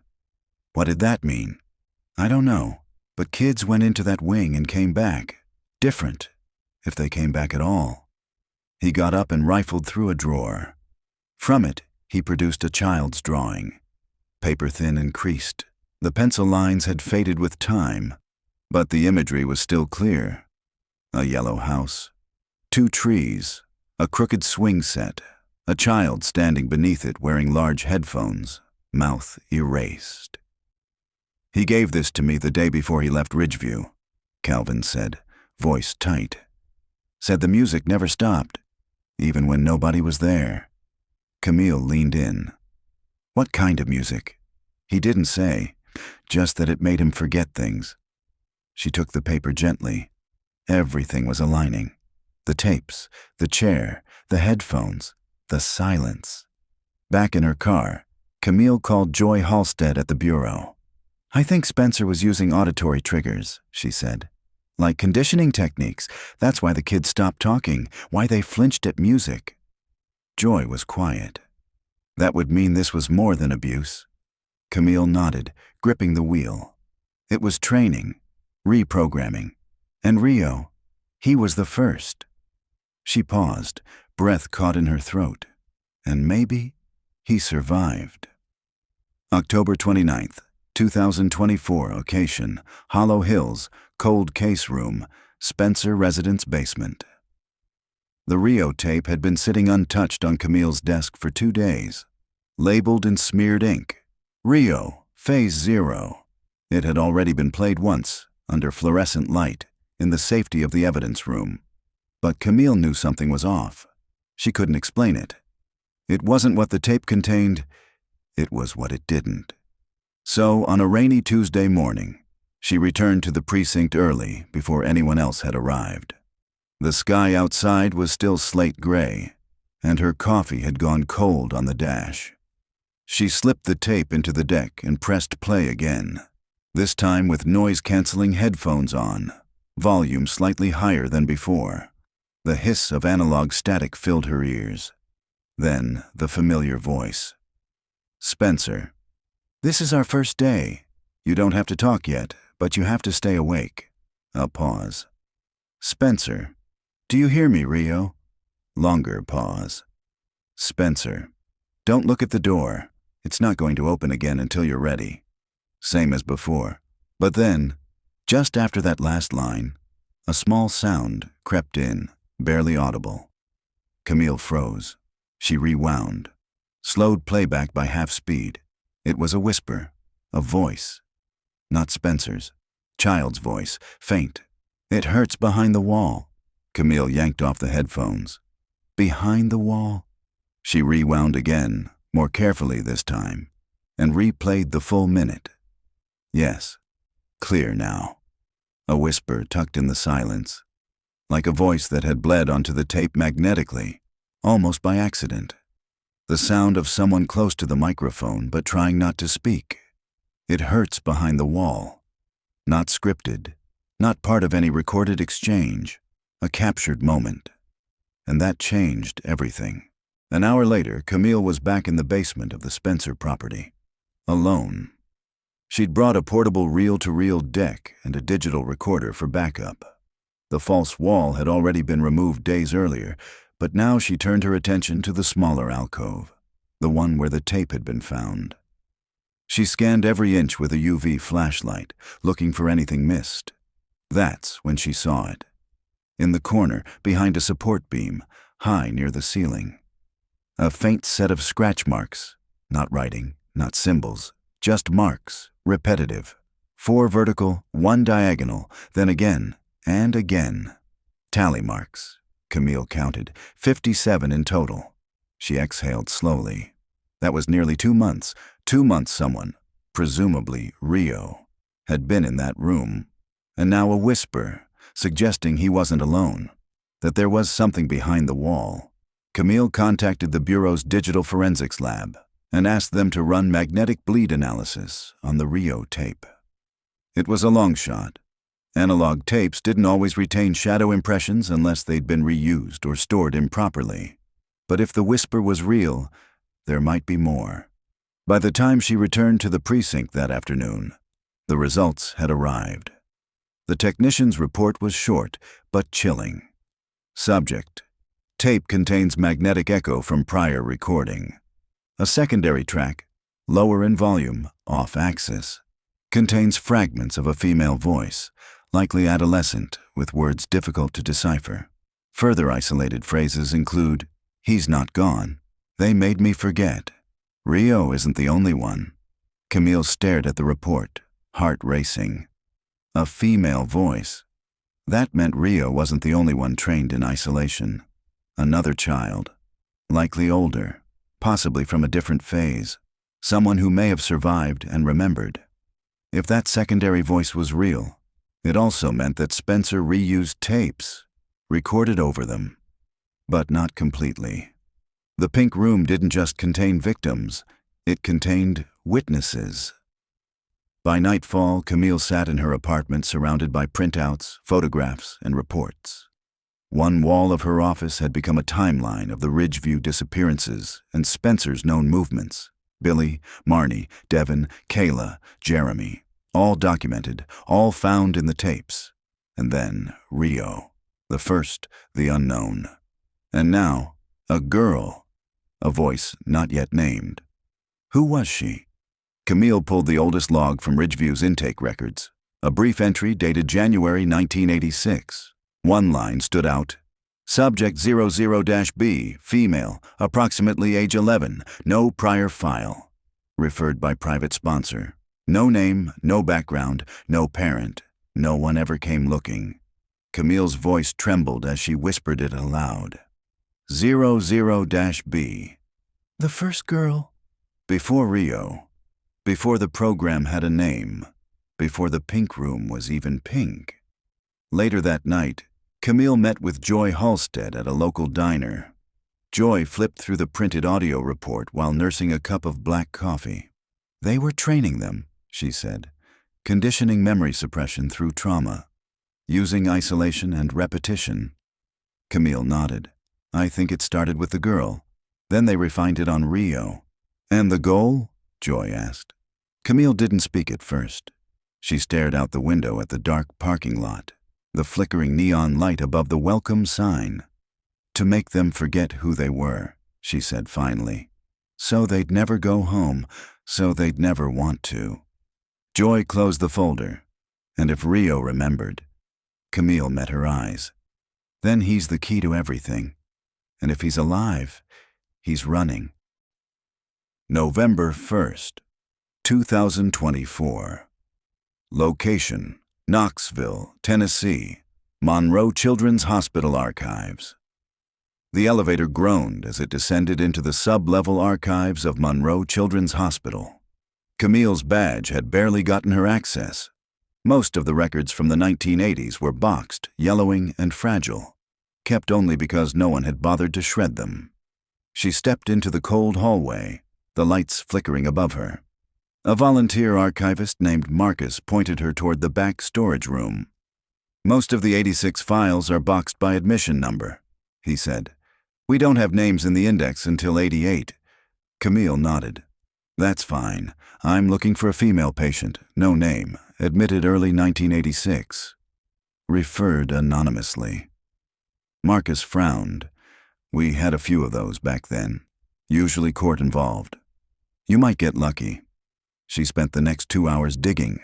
What did that mean? I don't know, but kids went into that wing and came back. Different, if they came back at all. He got up and rifled through a drawer. From it, he produced a child's drawing. Paper thin and creased. The pencil lines had faded with time, but the imagery was still clear. A yellow house, 2 trees, a crooked swing set, a child standing beneath it wearing large headphones, mouth erased. He gave this to me the day before he left Ridgeview, Calvin said, voice tight. Said the music never stopped, even when nobody was there. Camille leaned in. What kind of music? He didn't say, just that it made him forget things. She took the paper gently. Everything was aligning. The tapes, the chair, the headphones, the silence. Back in her car, Camille called Joy Halstead at the bureau. I think Spencer was using auditory triggers, she said. Like conditioning techniques. That's why the kids stopped talking, why they flinched at music. Joy was quiet. That would mean this was more than abuse. Camille nodded, gripping the wheel. It was training, reprogramming. And Rio, he was the first. She paused, breath caught in her throat. And maybe he survived. October 29th, 2024, location, Hollow Hills, cold case room, Spencer residence basement. The Rio tape had been sitting untouched on Camille's desk for 2 days. Labeled in smeared ink. Rio, Phase 0. It had already been played once, under fluorescent light, in the safety of the evidence room. But Camille knew something was off. She couldn't explain it. It wasn't what the tape contained, it was what it didn't. So, on a rainy Tuesday morning, she returned to the precinct early before anyone else had arrived. The sky outside was still slate gray, and her coffee had gone cold on the dash. She slipped the tape into the deck and pressed play again, this time with noise-canceling headphones on, volume slightly higher than before. The hiss of analog static filled her ears. Then the familiar voice. Spencer, this is our first day. You don't have to talk yet, but you have to stay awake. A pause. Spencer, do you hear me, Rio? Longer pause. Spencer, don't look at the door. It's not going to open again until you're ready. Same as before. But then, just after that last line, a small sound crept in, barely audible. Camille froze. She rewound. Slowed playback by half speed. It was a whisper, a voice. Not Spencer's. Child's voice, faint. It hurts behind the wall. Camille yanked off the headphones. Behind the wall? She rewound again, more carefully this time, and replayed the full minute. Yes, clear now. A whisper tucked in the silence, like a voice that had bled onto the tape magnetically, almost by accident. The sound of someone close to the microphone but trying not to speak. It hurts behind the wall. Not scripted, not part of any recorded exchange, a captured moment. And that changed everything. An hour later, Camille was back in the basement of the Spencer property, alone. She'd brought a portable reel-to-reel deck and a digital recorder for backup. The false wall had already been removed days earlier, but now she turned her attention to the smaller alcove, the one where the tape had been found. She scanned every inch with a UV flashlight, looking for anything missed. That's when she saw it. In the corner, behind a support beam, high near the ceiling. A faint set of scratch marks, not writing, not symbols, just marks, repetitive. 4 vertical, 1 diagonal, then again, and again. Tally marks, Camille counted, 57 in total. She exhaled slowly. That was nearly 2 months. 2 months someone, presumably Rio, had been in that room. And now a whisper, suggesting he wasn't alone, that there was something behind the wall. Camille contacted the Bureau's digital forensics lab and asked them to run magnetic bleed analysis on the Rio tape. It was a long shot. Analog tapes didn't always retain shadow impressions unless they'd been reused or stored improperly. But if the whisper was real, there might be more. By the time she returned to the precinct that afternoon, the results had arrived. The technician's report was short, but chilling. Subject: tape contains magnetic echo from prior recording. A secondary track, lower in volume, off-axis, contains fragments of a female voice, likely adolescent, with words difficult to decipher. Further isolated phrases include, "He's not gone. They made me forget. Rio isn't the only one." Camille stared at the report, heart racing. A female voice. That meant Rio wasn't the only one trained in isolation. Another child, likely older, possibly from a different phase, someone who may have survived and remembered. If that secondary voice was real, it also meant that Spencer reused tapes, recorded over them, but not completely. The pink room didn't just contain victims, it contained witnesses. By nightfall, Camille sat in her apartment surrounded by printouts, photographs, and reports. One wall of her office had become a timeline of the Ridgeview disappearances and Spencer's known movements. Billy, Marnie, Devin, Kayla, Jeremy, all documented, all found in the tapes. And then Rio, the first, the unknown. And now, a girl, a voice not yet named. Who was she? Camille pulled the oldest log from Ridgeview's intake records, a brief entry dated January 1986. One line stood out. Subject 00-B, female, approximately age 11, no prior file. Referred by private sponsor. No name, no background, no parent. No one ever came looking. Camille's voice trembled as she whispered it aloud. 00-B. The first girl. Before Rio. Before the program had a name. Before the pink room was even pink. Later that night, Camille met with Joy Halstead at a local diner. Joy flipped through the printed audio report while nursing a cup of black coffee. They were training them, she said, conditioning memory suppression through trauma, using isolation and repetition. Camille nodded. I think it started with the girl. Then they refined it on Rio. And the goal? Joy asked. Camille didn't speak at first. She stared out the window at the dark parking lot, the flickering neon light above the welcome sign. To make them forget who they were, she said finally. So they'd never go home, so they'd never want to. Joy closed the folder, and if Rio remembered, Camille met her eyes. Then he's the key to everything. And if he's alive, he's running. November 1st, 2024. Location: Knoxville, Tennessee, Monroe Children's Hospital Archives. The elevator groaned as it descended into the sub-level archives of Monroe Children's Hospital. Camille's badge had barely gotten her access. Most of the records from the 1980s were boxed, yellowing, and fragile, kept only because no one had bothered to shred them. She stepped into the cold hallway, the lights flickering above her. A volunteer archivist named Marcus pointed her toward the back storage room. Most of the 86 files are boxed by admission number, he said. We don't have names in the index until 88. Camille nodded. That's fine. I'm looking for a female patient, no name, admitted early 1986. Referred anonymously. Marcus frowned. We had a few of those back then, usually court involved. You might get lucky. She spent the next 2 hours digging.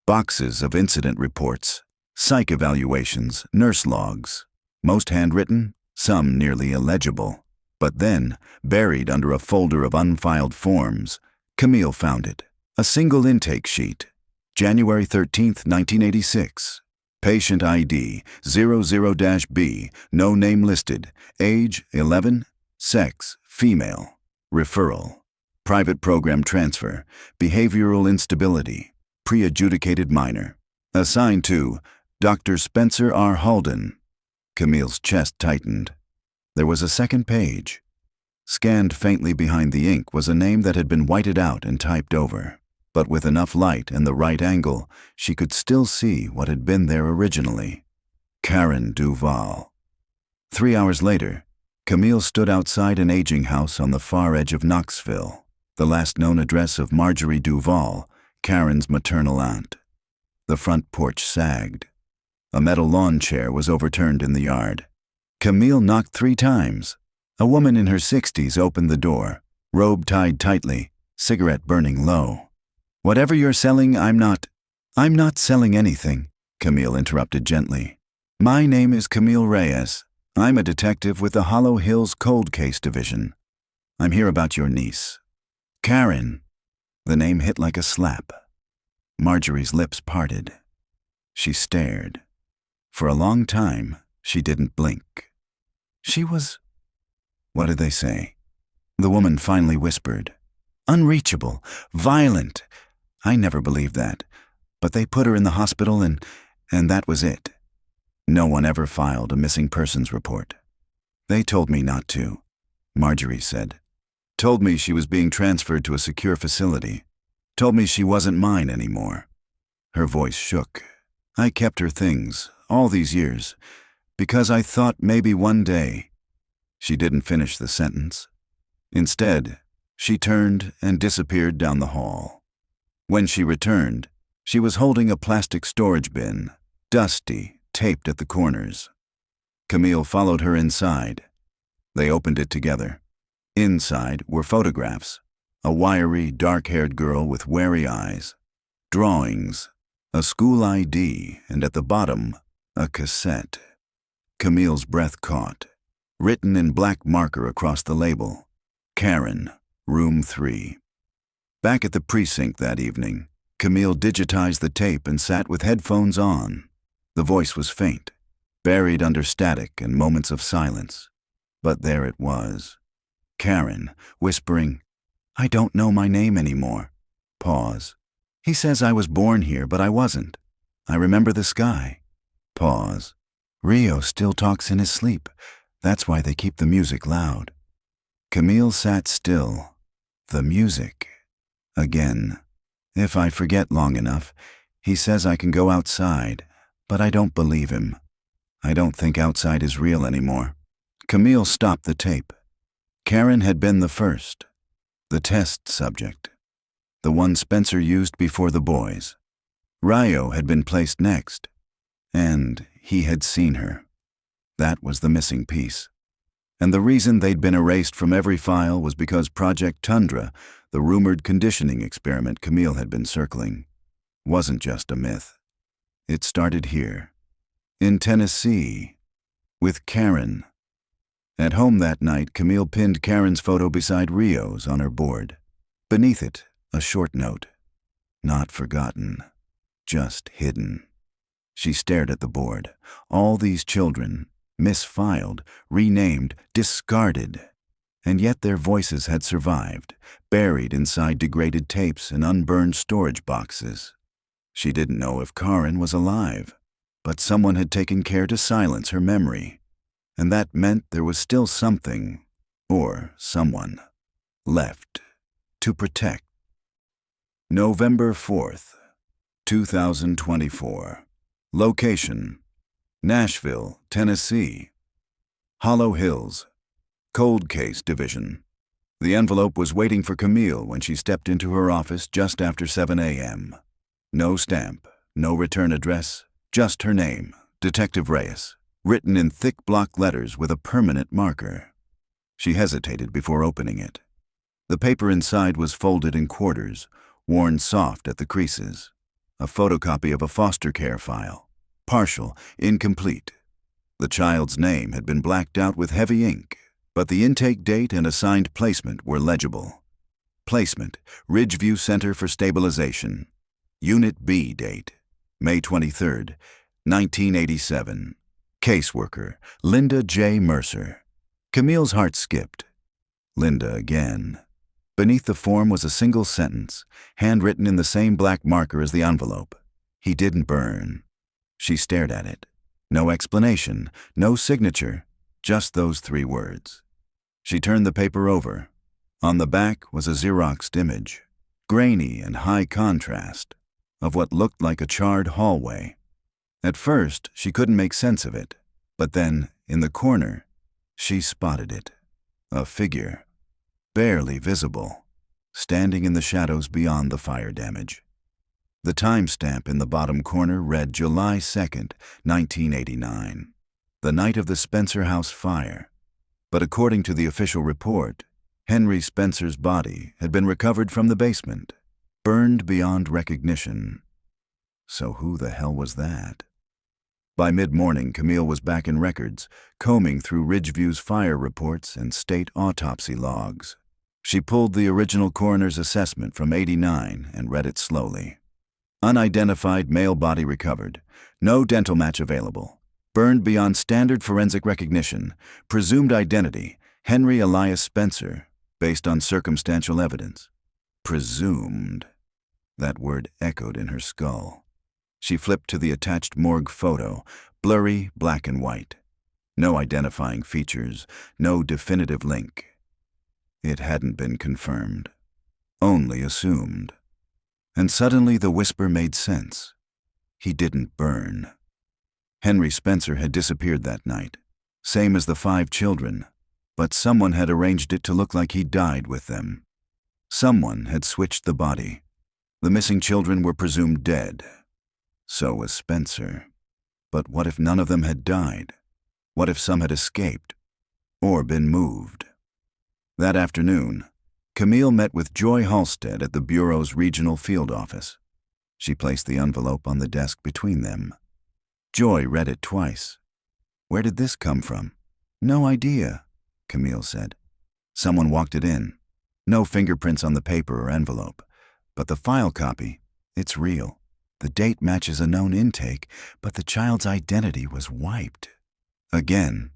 Boxes of incident reports, psych evaluations, nurse logs. Most handwritten, some nearly illegible. But then, buried under a folder of unfiled forms, Camille found it. A single intake sheet. January 13th, 1986. Patient ID 00-B, no name listed. Age 11. Sex female. Referral. Private program transfer. Behavioral instability. Pre-adjudicated minor. Assigned to Dr. Spencer R. Halden. Camille's chest tightened. There was a second page. Scanned faintly behind the ink was a name that had been whited out and typed over. But with enough light and the right angle, she could still see what had been there originally. Karen Duval. 3 hours later, Camille stood outside an aging house on the far edge of Knoxville, the last known address of Marjorie Duval, Karen's maternal aunt. The front porch sagged. A metal lawn chair was overturned in the yard. Camille knocked 3 times. A woman in her 60s opened the door, robe tied tightly, cigarette burning low. "Whatever you're selling, I'm not selling anything," Camille interrupted gently. "My name is Camille Reyes. I'm a detective with the Hollow Hills Cold Case Division. I'm here about your niece." "Karen." The name hit like a slap. Marjorie's lips parted. She stared. For a long time, she didn't blink. She was... What did they say? The woman finally whispered. "Unreachable. Violent. I never believed that. But they put her in the hospital and that was it. No one ever filed a missing persons report." "They told me not to," Marjorie said. "Told me she was being transferred to a secure facility. Told me she wasn't mine anymore." Her voice shook. "I kept her things all these years because I thought maybe one day..." She didn't finish the sentence. Instead, she turned and disappeared down the hall. When she returned, she was holding a plastic storage bin, dusty, taped at the corners. Camille followed her inside. They opened it together. Inside were photographs, a wiry, dark-haired girl with wary eyes, drawings, a school ID, and at the bottom, a cassette. Camille's breath caught. Written in black marker across the label, "Karen, Room 3. Back at the precinct that evening, Camille digitized the tape and sat with headphones on. The voice was faint, buried under static and moments of silence. But there it was. Karen, whispering, "I don't know my name anymore." Pause. "He says I was born here, but I wasn't. I remember the sky." Pause. "Rio still talks in his sleep. That's why they keep the music loud." Camille sat still. The music. Again. "If I forget long enough, he says I can go outside, but I don't believe him. I don't think outside is real anymore." Camille stopped the tape. Karen had been the first, the test subject, the one Spencer used before the boys. Rio had been placed next, and he had seen her. That was the missing piece. And the reason they'd been erased from every file was because Project Tundra, the rumored conditioning experiment Camille had been circling, wasn't just a myth. It started here, in Tennessee, with Karen. At home that night, Camille pinned Karen's photo beside Rio's on her board. Beneath it, a short note. Not forgotten, just hidden. She stared at the board. All these children, misfiled, renamed, discarded. And yet their voices had survived, buried inside degraded tapes and unburned storage boxes. She didn't know if Karen was alive, but someone had taken care to silence her memory. And that meant there was still something, or someone, left to protect. November 4th, 2024. Location: Nashville, Tennessee. Hollow Hills, Cold Case Division. The envelope was waiting for Camille when she stepped into her office just after 7 a.m. No stamp, no return address, just her name, Detective Reyes, written in thick block letters with a permanent marker. She hesitated before opening it. The paper inside was folded in quarters, worn soft at the creases. A photocopy of a foster care file. Partial, incomplete. The child's name had been blacked out with heavy ink, but the intake date and assigned placement were legible. Placement: Ridgeview Center for Stabilization. Unit B date: May 23rd, 1987. Caseworker: Linda J. Mercer. Camille's heart skipped. Linda again. Beneath the form was a single sentence, handwritten in the same black marker as the envelope. "He didn't burn." She stared at it. No explanation, no signature, just those 3 words. She turned the paper over. On the back was a Xeroxed image, grainy and high contrast, of what looked like a charred hallway. At first, she couldn't make sense of it, but then, in the corner, She spotted it. A figure, barely visible, standing in the shadows beyond the fire damage. The timestamp in the bottom corner read July 2nd, 1989, the night of the Spencer House fire. But according to the official report, Henry Spencer's body had been recovered from the basement, burned beyond recognition. So who the hell was that? By mid-morning, Camille was back in records, combing through Ridgeview's fire reports and state autopsy logs. She pulled the original coroner's assessment from '89 and read it slowly. Unidentified male body recovered. No dental match available. Burned beyond standard forensic recognition. Presumed identity, Henry Elias Spencer, based on circumstantial evidence. Presumed. That word echoed in her skull. She flipped to the attached morgue photo, blurry, black and white. No identifying features, no definitive link. It hadn't been confirmed. Only assumed. And suddenly the whisper made sense. He didn't burn. Henry Spencer had disappeared that night, same as the 5 children, but someone had arranged it to look like he died with them. Someone had switched the body. The missing children were presumed dead. So was Spencer. But what if none of them had died? What if some had escaped? Or been moved? That afternoon, Camille met with Joy Halstead at the Bureau's regional field office. She placed the envelope on the desk between them. Joy read it twice. "Where did this come from?" "No idea," Camille said. "Someone walked it in. No fingerprints on the paper or envelope. But the file copy, it's real. The date matches a known intake, but the child's identity was wiped." Again,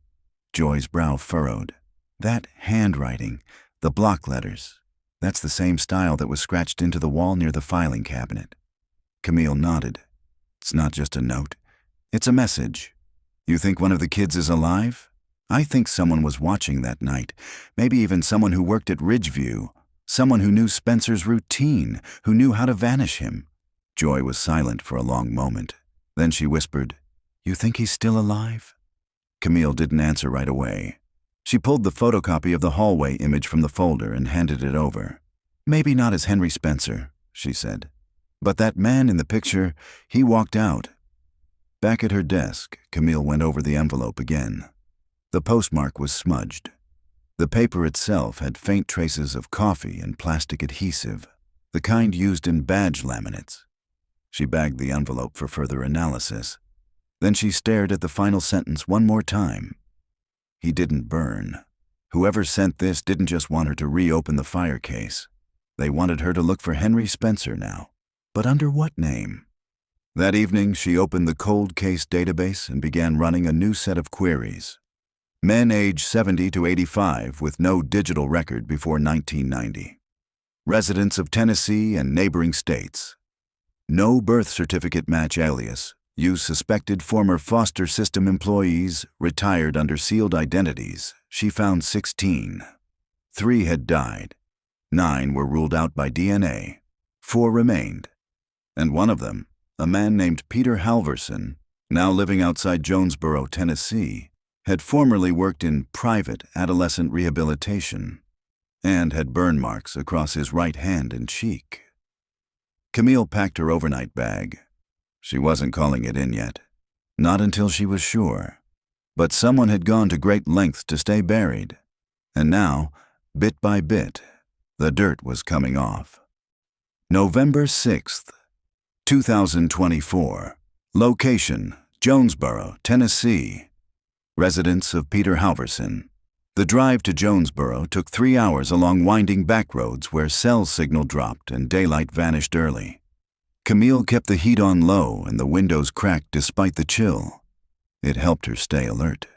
Joy's brow furrowed. "That handwriting, the block letters, that's the same style that was scratched into the wall near the filing cabinet." Camille nodded. "It's not just a note. It's a message. You think one of the kids is alive? I think someone was watching that night, maybe even someone who worked at Ridgeview, someone who knew Spencer's routine, who knew how to vanish him." Joy was silent for a long moment. Then she whispered, "You think he's still alive?" Camille didn't answer right away. She pulled the photocopy of the hallway image from the folder and handed it over. "Maybe not as Henry Spencer," she said. "But that man in the picture, he walked out." Back at her desk, Camille went over the envelope again. The postmark was smudged. The paper itself had faint traces of coffee and plastic adhesive, the kind used in badge laminates. She bagged the envelope for further analysis. Then she stared at the final sentence one more time. He didn't burn. Whoever sent this didn't just want her to reopen the fire case. They wanted her to look for Henry Spencer now. But under what name? That evening, she opened the cold case database and began running a new set of queries. Men aged 70 to 85 with no digital record before 1990. Residents of Tennessee and neighboring states. No birth certificate match alias. Use suspected former foster system employees, retired under sealed identities. She found 16. 3 had died. 9 were ruled out by DNA. 4 remained. And one of them, a man named Peter Halverson, now living outside Jonesboro, Tennessee, had formerly worked in private adolescent rehabilitation and had burn marks across his right hand and cheek. Camille packed her overnight bag. She wasn't calling it in yet. Not until she was sure. But someone had gone to great lengths to stay buried. And now, bit by bit, the dirt was coming off. November 6th, 2024. Location, Jonesboro, Tennessee. Residence of Peter Halverson. The drive to Jonesboro took 3 hours along winding back roads where cell signal dropped and daylight vanished early. Camille kept the heat on low and the windows cracked despite the chill. It helped her stay alert.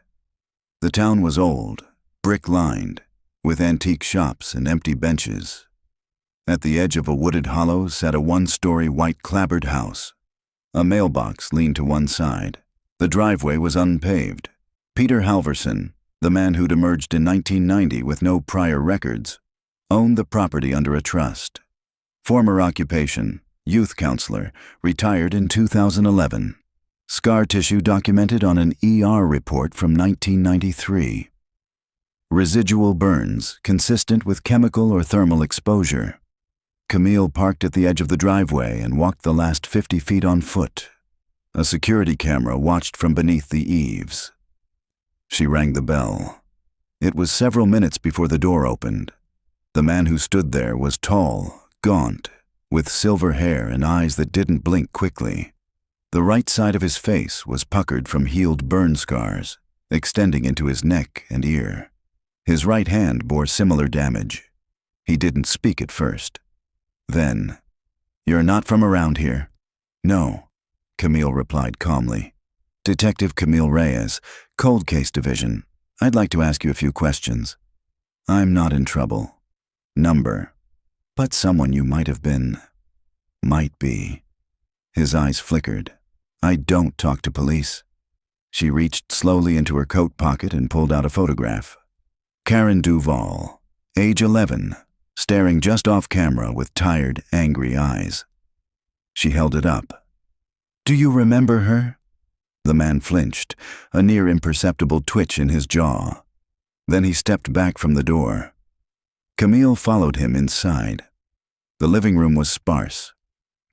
The town was old, brick-lined, with antique shops and empty benches. At the edge of a wooded hollow sat a one-story white clapboard house. A mailbox leaned to one side. The driveway was unpaved. Peter Halverson, the man who'd emerged in 1990 with no prior records, owned the property under a trust. Former occupation, youth counselor, retired in 2011. Scar tissue documented on an ER report from 1993. Residual burns, consistent with chemical or thermal exposure. Camille parked at the edge of the driveway and walked the last 50 feet on foot. A security camera watched from beneath the eaves. She rang the bell. It was several minutes before the door opened. The man who stood there was tall, gaunt, with silver hair and eyes that didn't blink quickly. The right side of his face was puckered from healed burn scars, extending into his neck and ear. His right hand bore similar damage. He didn't speak at first. Then, "You're not from around here?" "No," Camille replied calmly. "Detective Camille Reyes, Cold Case Division. I'd like to ask you a few questions." "I'm not in trouble." "Number. But someone you might have been." "Might be." His eyes flickered. "I don't talk to police." She reached slowly into her coat pocket and pulled out a photograph. Karen Duval, age 11, staring just off camera with tired, angry eyes. She held it up. "Do you remember her?" The man flinched, a near imperceptible twitch in his jaw. Then he stepped back from the door. Camille followed him inside. The living room was sparse.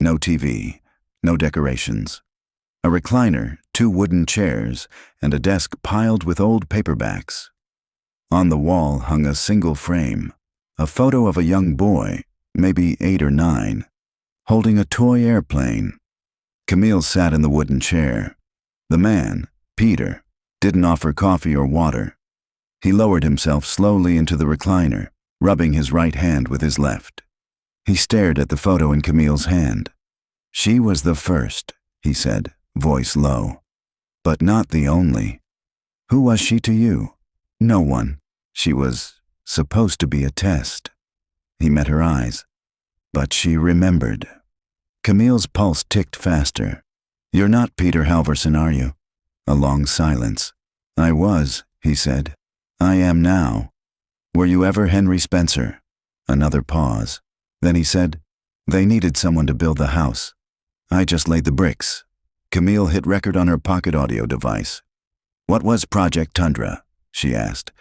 No TV, no decorations. A recliner, 2 wooden chairs, and a desk piled with old paperbacks. On the wall hung a single frame, a photo of a young boy, maybe 8 or 9, holding a toy airplane. Camille sat in the wooden chair. The man, Peter, didn't offer coffee or water. He lowered himself slowly into the recliner, rubbing his right hand with his left. He stared at the photo in Camille's hand. "She was the first," he said, voice low. "But not the only." "Who was she to you?" "No one. She was supposed to be a test." He met her eyes. But she remembered. Camille's pulse ticked faster. "You're not Peter Halverson, are you?" A long silence. "I was," he said. "I am now." "Were you ever Henry Spencer?" Another pause. Then he said, "They needed someone to build the house. I just laid the bricks." Camille hit record on her pocket audio device. "What was Project Tundra?" she asked.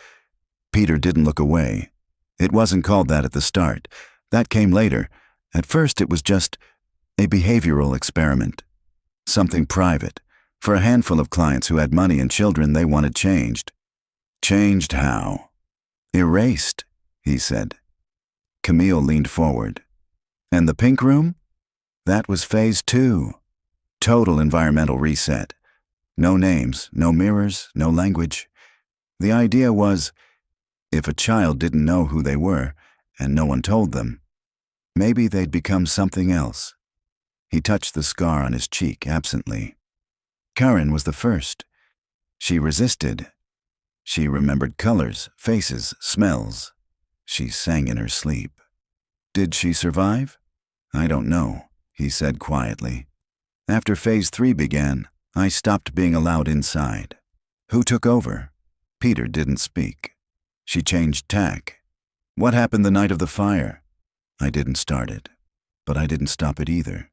Peter didn't look away. "It wasn't called that at the start. That came later. At first it was just a behavioral experiment. Something private, for a handful of clients who had money and children they wanted changed." "Changed how?" "Erased," he said. Camille leaned forward. "And the pink room?" "That was phase 2. Total environmental reset. No names, no mirrors, no language. The idea was, if a child didn't know who they were, and no one told them, maybe they'd become something else." He touched the scar on his cheek absently. "Karen was the first. She resisted. She remembered colors, faces, smells. She sang in her sleep." "Did she survive?" "I don't know," he said quietly. "After phase 3 began, I stopped being allowed inside." "Who took over?" Peter didn't speak. "She changed tack." "What happened the night of the fire?" "I didn't start it, but I didn't stop it either."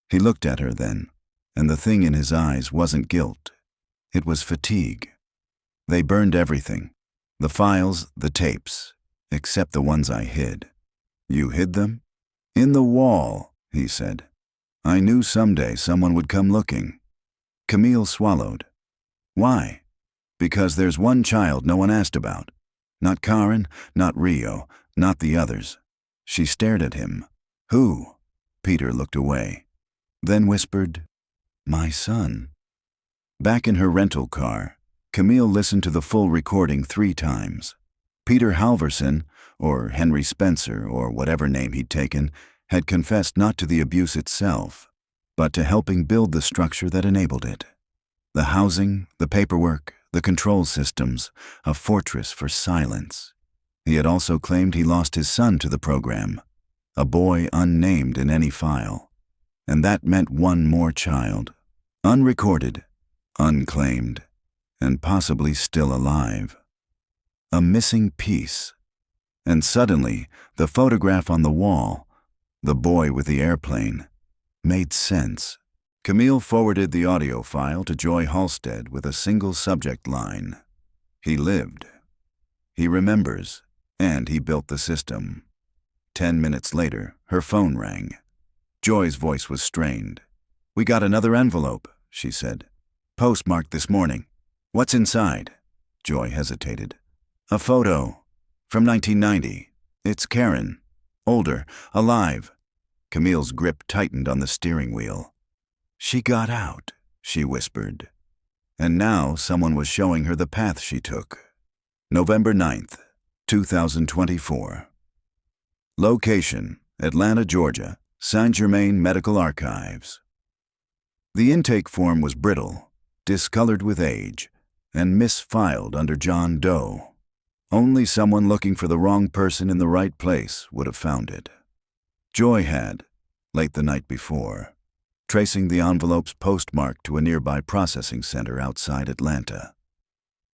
He looked at her then, and the thing in his eyes wasn't guilt. It was fatigue. "They burned everything. The files, the tapes, except the ones I hid." "You hid them?" "In the wall," he said. "I knew someday someone would come looking." Camille swallowed. "Why?" "Because there's one child no one asked about. Not Karen, not Rio, not the others." She stared at him. "Who?" Peter looked away. Then whispered, "My son." Back in her rental car, Camille listened to the full recording 3 times. Peter Halverson, or Henry Spencer, or whatever name he'd taken, had confessed not to the abuse itself, but to helping build the structure that enabled it. The housing, the paperwork, the control systems, a fortress for silence. He had also claimed he lost his son to the program, a boy unnamed in any file. And that meant one more child, unrecorded, unclaimed, and possibly still alive. A missing piece. And suddenly, the photograph on the wall, the boy with the airplane, made sense. Camille forwarded the audio file to Joy Halstead with a single subject line. He lived. He remembers, and he built the system. 10 minutes later, her phone rang. Joy's voice was strained. "We got another envelope," she said. "Postmarked this morning. What's inside?" Joy hesitated. "A photo. From 1990. It's Karen. Older. Alive." Camille's grip tightened on the steering wheel. "She got out," she whispered. And now someone was showing her the path she took. November 9th, 2024. Location: Atlanta, Georgia. Saint Germain Medical Archives. The intake form was brittle, discolored with age, and misfiled under John Doe. Only someone looking for the wrong person in the right place would have found it. Joy had, late the night before, tracing the envelope's postmark to a nearby processing center outside Atlanta.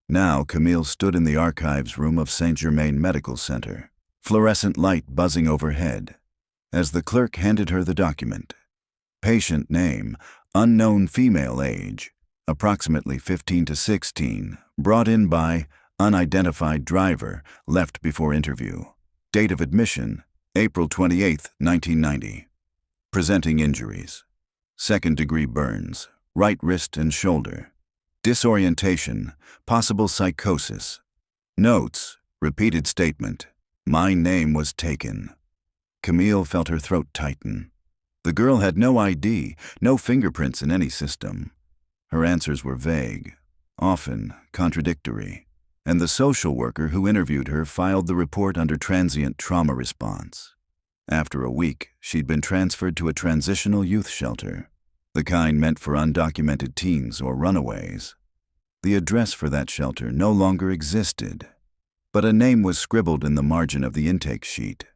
Now Camille stood in the archives room of Saint Germain Medical Center, fluorescent light buzzing overhead, as the clerk handed her the document. Patient name, unknown female age, approximately 15 to 16, brought in by unidentified driver, left before interview. Date of admission, April 28, 1990. Presenting injuries: second-degree burns, right wrist and shoulder. Disorientation, possible psychosis. Notes, repeated statement: "My name was taken." Camille felt her throat tighten. The girl had no ID, no fingerprints in any system. Her answers were vague, often contradictory, and the social worker who interviewed her filed the report under transient trauma response. After a week, she'd been transferred to a transitional youth shelter, the kind meant for undocumented teens or runaways. The address for that shelter no longer existed, but a name was scribbled in the margin of the intake sheet.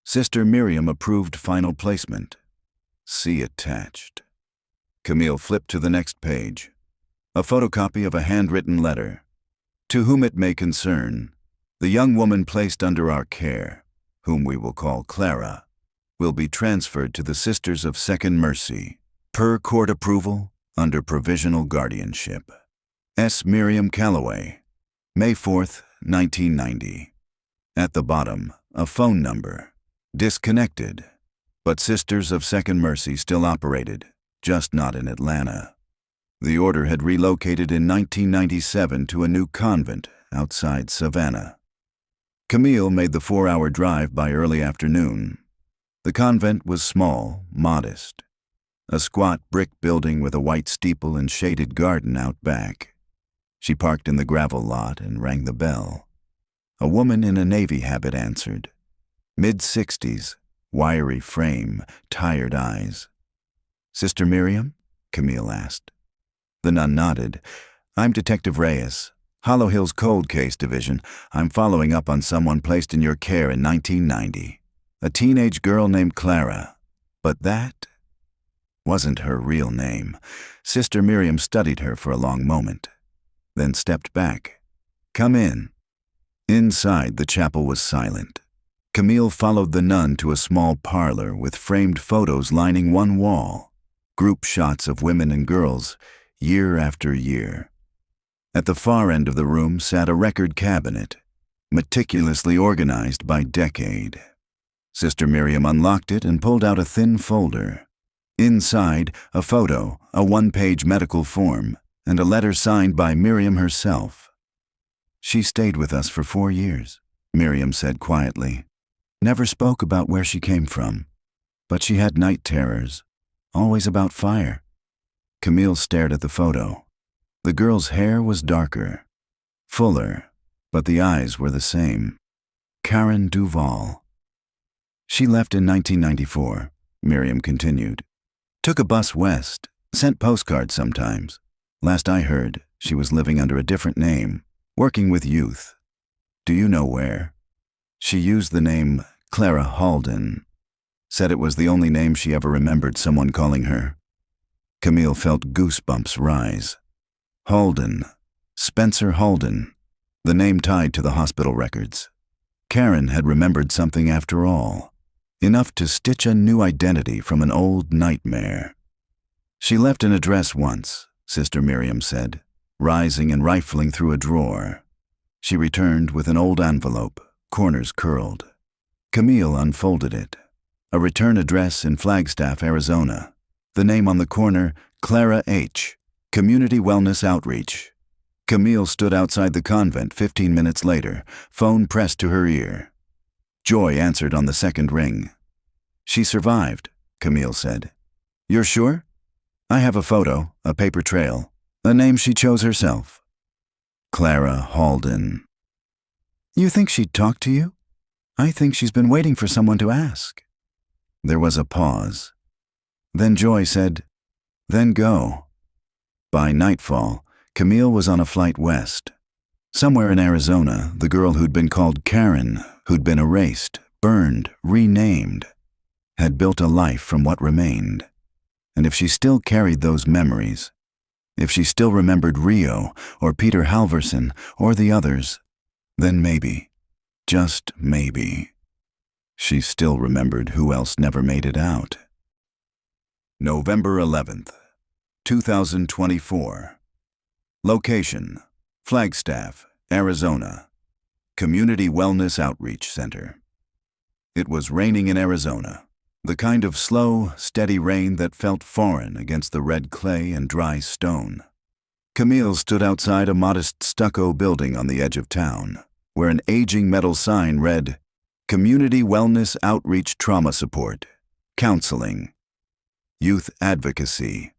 Sister Miriam approved final placement. See attached. Camille flipped to the next page. A photocopy of a handwritten letter. "To whom it may concern, the young woman placed under our care, whom we will call Clara, will be transferred to the Sisters of Second Mercy, per court approval, under provisional guardianship. S. Miriam Calloway, May 4th, 1990. At the bottom, a phone number. Disconnected, but Sisters of Second Mercy still operated, just not in Atlanta. The order had relocated in 1997 to a new convent outside Savannah. Camille made the 4-hour drive by early afternoon. The convent was small, modest. A squat brick building with a white steeple and shaded garden out back. She parked in the gravel lot and rang the bell. A woman in a navy habit answered. Mid-60s, wiry frame, tired eyes. "Sister Miriam?" Camille asked. The nun nodded. "I'm Detective Reyes, Hollow Hills Cold Case Division. I'm following up on someone placed in your care in 1990. A teenage girl named Clara. But that wasn't her real name." Sister Miriam studied her for a long moment, then stepped back. "Come in." Inside, the chapel was silent. Camille followed the nun to a small parlor with framed photos lining one wall, group shots of women and girls, year after year. At the far end of the room sat a record cabinet, meticulously organized by decade. Sister Miriam unlocked it and pulled out a thin folder. Inside, a photo, a one-page medical form, and a letter signed by Miriam herself. "She stayed with us for 4 years," Miriam said quietly. "Never spoke about where she came from, but she had night terrors, always about fire." Camille stared at the photo. The girl's hair was darker, fuller, but the eyes were the same. Karen Duval. "She left in 1994, Miriam continued. "Took a bus west, sent postcards sometimes. Last I heard, she was living under a different name, working with youth. Do you know where? She used the name Clara Halden. Said it was the only name she ever remembered someone calling her." Camille felt goosebumps rise. Halden. Spencer Halden. The name tied to the hospital records. Karen had remembered something after all, enough to stitch a new identity from an old nightmare. "She left an address once," Sister Miriam said, rising and rifling through a drawer. She returned with an old envelope, corners curled. Camille unfolded it. A return address in Flagstaff, Arizona. The name on the corner, Clara H., Community Wellness Outreach. Camille stood outside the convent 15 minutes later, phone pressed to her ear. Joy answered on the second ring. She survived, Camille said. You're sure? I have a photo, a paper trail, a name she chose herself. Clara Halden. You think she'd talk to you? I think she's been waiting for someone to ask. There was a pause. Then Joy said, Then go. By nightfall, Camille was on a flight west. Somewhere in Arizona, the girl who'd been called Karen, who'd been erased, burned, renamed, had built a life from what remained. And if she still carried those memories, if she still remembered Rio or Peter Halverson or the others, then maybe, just maybe, she still remembered who else never made it out. November 11th, 2024. Location, Flagstaff, Arizona. Community Wellness Outreach Center. It was raining in Arizona, the kind of slow, steady rain that felt foreign against the red clay and dry stone. Camille stood outside a modest stucco building on the edge of town, where an aging metal sign read, Community Wellness Outreach Trauma Support, Counseling, Youth Advocacy.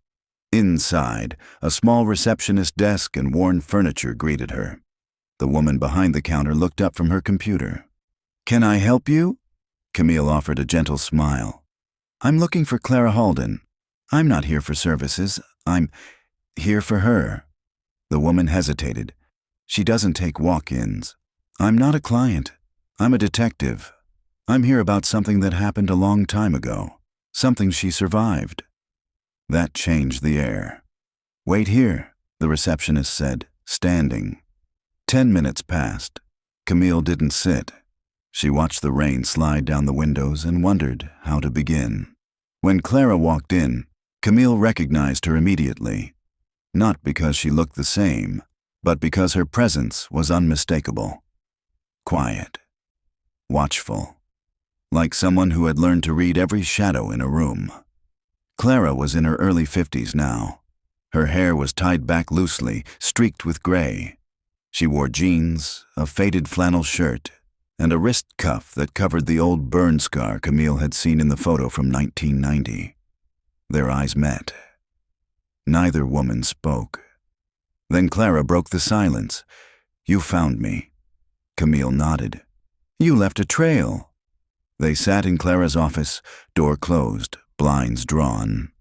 Inside, a small receptionist desk and worn furniture greeted her. The woman behind the counter looked up from her computer. Can I help you? Camille offered a gentle smile. I'm looking for Clara Halden. I'm not here for services. I'm here for her. The woman hesitated. She doesn't take walk-ins. I'm not a client. I'm a detective. I'm here about something that happened a long time ago. Something she survived. That changed the air. Wait here, the receptionist said, standing. 10 minutes passed. Camille didn't sit. She watched the rain slide down the windows and wondered how to begin. When Clara walked in, Camille recognized her immediately. Not because she looked the same, but because her presence was unmistakable. Quiet. Watchful. Like someone who had learned to read every shadow in a room. Clara was in her early 50s now. Her hair was tied back loosely, streaked with gray. She wore jeans, a faded flannel shirt, and a wrist cuff that covered the old burn scar Camille had seen in the photo from 1990. Their eyes met. Neither woman spoke. Then Clara broke the silence. You found me. Camille nodded. You left a trail. They sat in Clara's office, door closed, blinds drawn.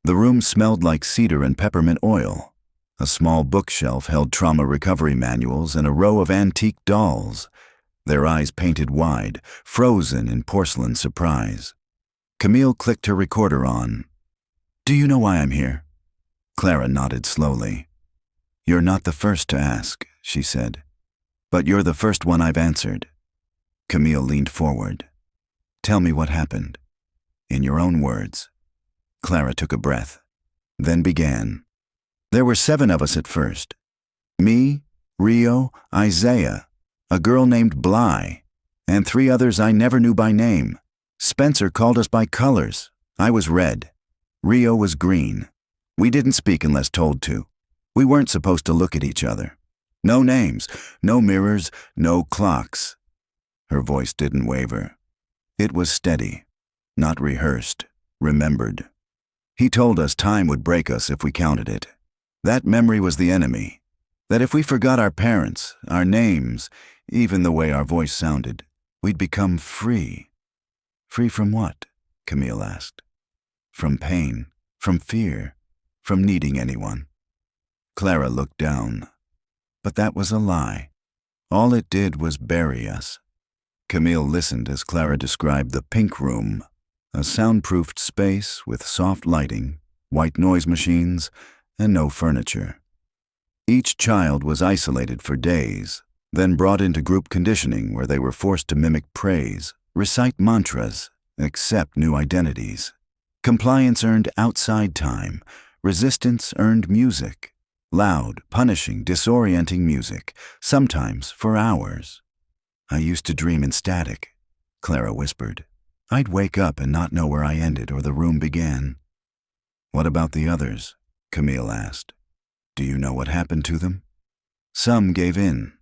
The room smelled like cedar and peppermint oil. A small bookshelf held trauma recovery manuals and a row of antique dolls, their eyes painted wide, frozen in porcelain surprise. Camille clicked her recorder on. Do you know why I'm here? Clara nodded slowly. You're not the first to ask, she said. But you're the first one I've answered. Camille leaned forward. Tell me what happened. In your own words. Clara took a breath, then began. There were 7 of us at first. Me, Rio, Isaiah, a girl named Bly, and 3 others I never knew by name. Spencer called us by colors. I was red. Rio was green. We didn't speak unless told to. We weren't supposed to look at each other. No names, no mirrors, no clocks. Her voice didn't waver. It was steady, not rehearsed, remembered. He told us time would break us if we counted it. That memory was the enemy. That if we forgot our parents, our names, even the way our voice sounded, we'd become free. Free from what? Camille asked. From pain, from fear, from needing anyone. Clara looked down. But that was a lie. All it did was bury us. Camille listened as Clara described the pink room, a soundproofed space with soft lighting, white noise machines, and no furniture. Each child was isolated for days, then brought into group conditioning where they were forced to mimic praise, recite mantras, accept new identities. Compliance earned outside time, resistance earned music, Loud, punishing, disorienting music, sometimes for hours. I used to dream in static, Clara whispered. I'd wake up and not know where I ended or the room began. What about the others? Camille asked. Do you know what happened to them? Some gave in.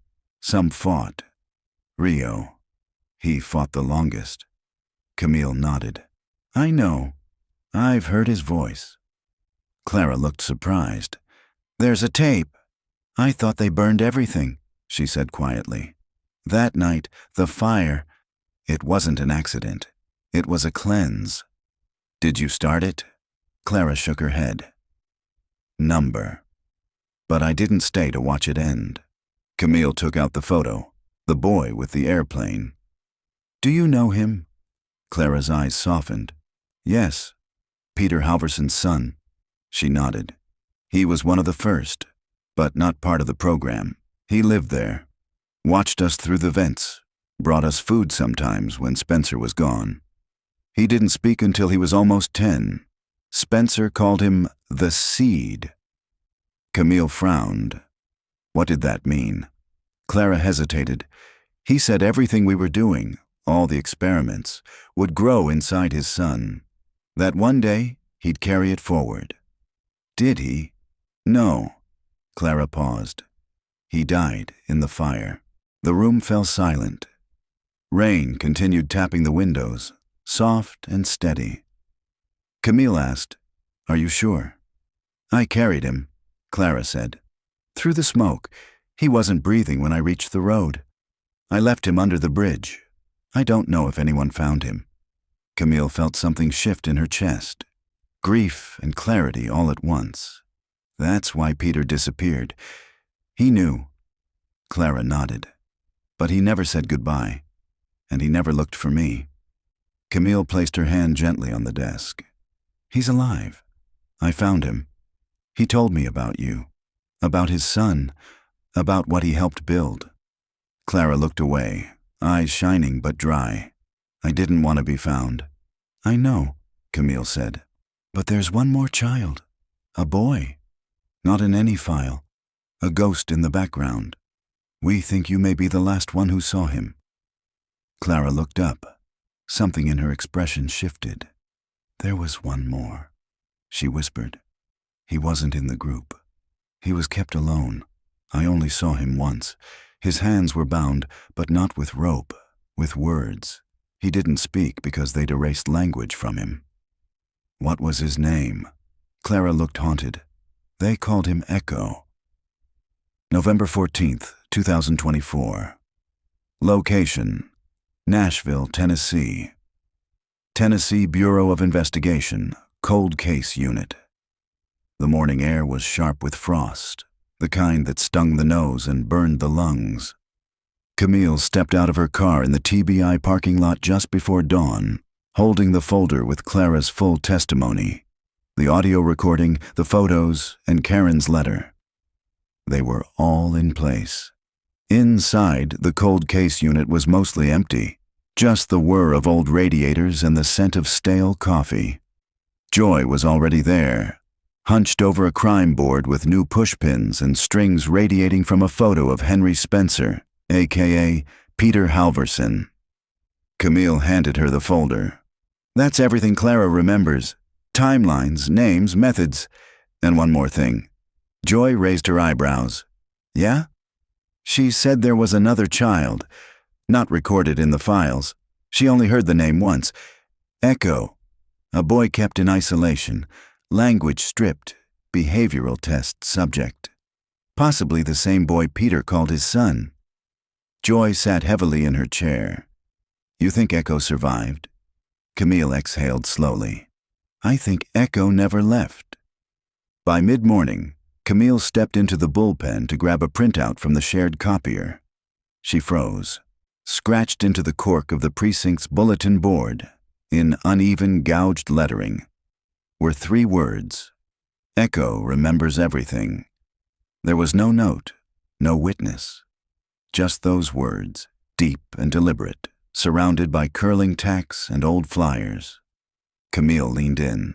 Some fought. Rio. He fought the longest. Camille nodded. I know. I've heard his voice. Clara looked surprised. There's a tape. I thought they burned everything, she said quietly. That night, the fire, it wasn't an accident. It was a cleanse. Did you start it? Clara shook her head. Number. But I didn't stay to watch it end. Camille took out the photo, the boy with the airplane. Do you know him? Clara's eyes softened. Yes, Peter Halverson's son. She nodded. He was one of the first, but not part of the program. He lived there, watched us through the vents, brought us food sometimes when Spencer was gone. He didn't speak until he was almost 10. Spencer called him the Seed. Camille frowned. What did that mean? Clara hesitated. He said everything we were doing, all the experiments, would grow inside his son. That one day, he'd carry it forward. Did he? No. Clara paused. He died in the fire. The room fell silent. Rain continued tapping the windows, soft and steady. Camille asked, Are you sure? I carried him, Clara said. Through the smoke. He wasn't breathing when I reached the road. I left him under the bridge. I don't know if anyone found him. Camille felt something shift in her chest. Grief and clarity all at once. That's why Peter disappeared. He knew. Clara nodded. But he never said goodbye. And he never looked for me. Camille placed her hand gently on the desk. He's alive. I found him. He told me about you. About his son. About what he helped build. Clara looked away, eyes shining but dry. I didn't want to be found. I know, Camille said. But there's one more child. A boy. Not in any file. A ghost in the background. We think you may be the last one who saw him. Clara looked up. Something in her expression shifted. There was one more, she whispered. He wasn't in the group. He was kept alone. I only saw him once. His hands were bound, but not with rope, with words. He didn't speak because they'd erased language from him. What was his name? Clara looked haunted. They called him Echo. November 14th, 2024. Location: Nashville, Tennessee. Tennessee Bureau of Investigation, Cold Case Unit. The morning air was sharp with frost, the kind that stung the nose and burned the lungs. Camille stepped out of her car in the TBI parking lot just before dawn, holding the folder with Clara's full testimony, the audio recording, the photos, and Karen's letter. They were all in place. Inside, the cold case unit was mostly empty, just the whir of old radiators and the scent of stale coffee. Joy was already there, hunched over a crime board with new pushpins and strings radiating from a photo of Henry Spencer, a.k.a. Peter Halverson. Camille handed her the folder. That's everything Clara remembers. Timelines, names, methods, and one more thing. Joy raised her eyebrows. Yeah? She said there was another child, not recorded in the files. She only heard the name once. Echo. A boy kept in isolation, language stripped, behavioral test subject. Possibly the same boy Peter called his son. Joy sat heavily in her chair. You think Echo survived? Camille exhaled slowly. I think Echo never left. By mid-morning, Camille stepped into the bullpen to grab a printout from the shared copier. She froze, scratched into the cork of the precinct's bulletin board, in uneven, gouged lettering, were 3 words. Echo remembers everything. There was no note, no witness. Just those words, deep and deliberate, surrounded by curling tacks and old flyers. Camille leaned in.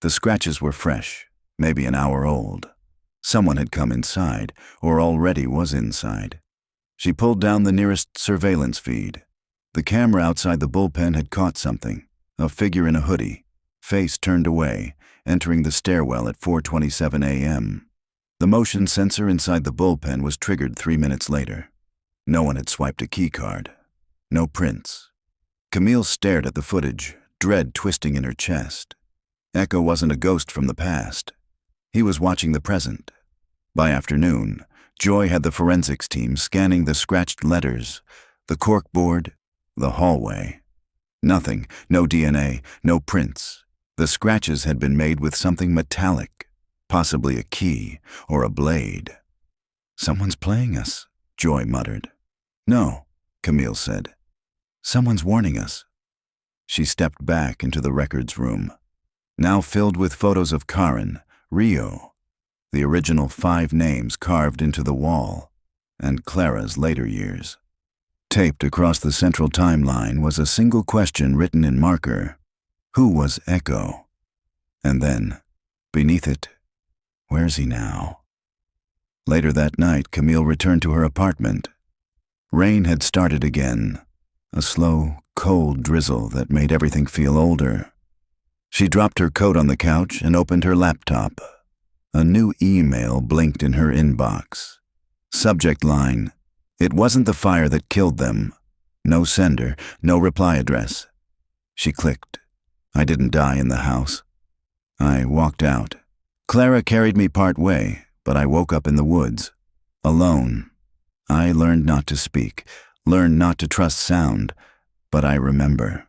The scratches were fresh, maybe an hour old. Someone had come inside, or already was inside. She pulled down the nearest surveillance feed. The camera outside the bullpen had caught something. A figure in a hoodie, face turned away, entering the stairwell at 4:27 a.m. The motion sensor inside the bullpen was triggered 3 minutes later. No one had swiped a keycard. No prints. Camille stared at the footage, dread twisting in her chest. Echo wasn't a ghost from the past. He was watching the present. By afternoon, Joy had the forensics team scanning the scratched letters, the corkboard, the hallway. Nothing, no DNA, no prints. The scratches had been made with something metallic, possibly a key or a blade. "Someone's playing us," Joy muttered. "No," Camille said. "Someone's warning us." She stepped back into the records room, now filled with photos of Karen, Rio, the original 5 names carved into the wall, and Clara's later years. Taped across the central timeline was a single question written in marker. Who was Echo? And then, beneath it, where's he now? Later that night, Camille returned to her apartment. Rain had started again, a slow, cold drizzle that made everything feel older. She dropped her coat on the couch and opened her laptop. A new email blinked in her inbox. Subject line: "It wasn't the fire that killed them." No sender, no reply address. She clicked. "I didn't die in the house." I walked out. Clara carried me part way, but I woke up in the woods, alone. I learned not to speak, learned not to trust sound, but I remember.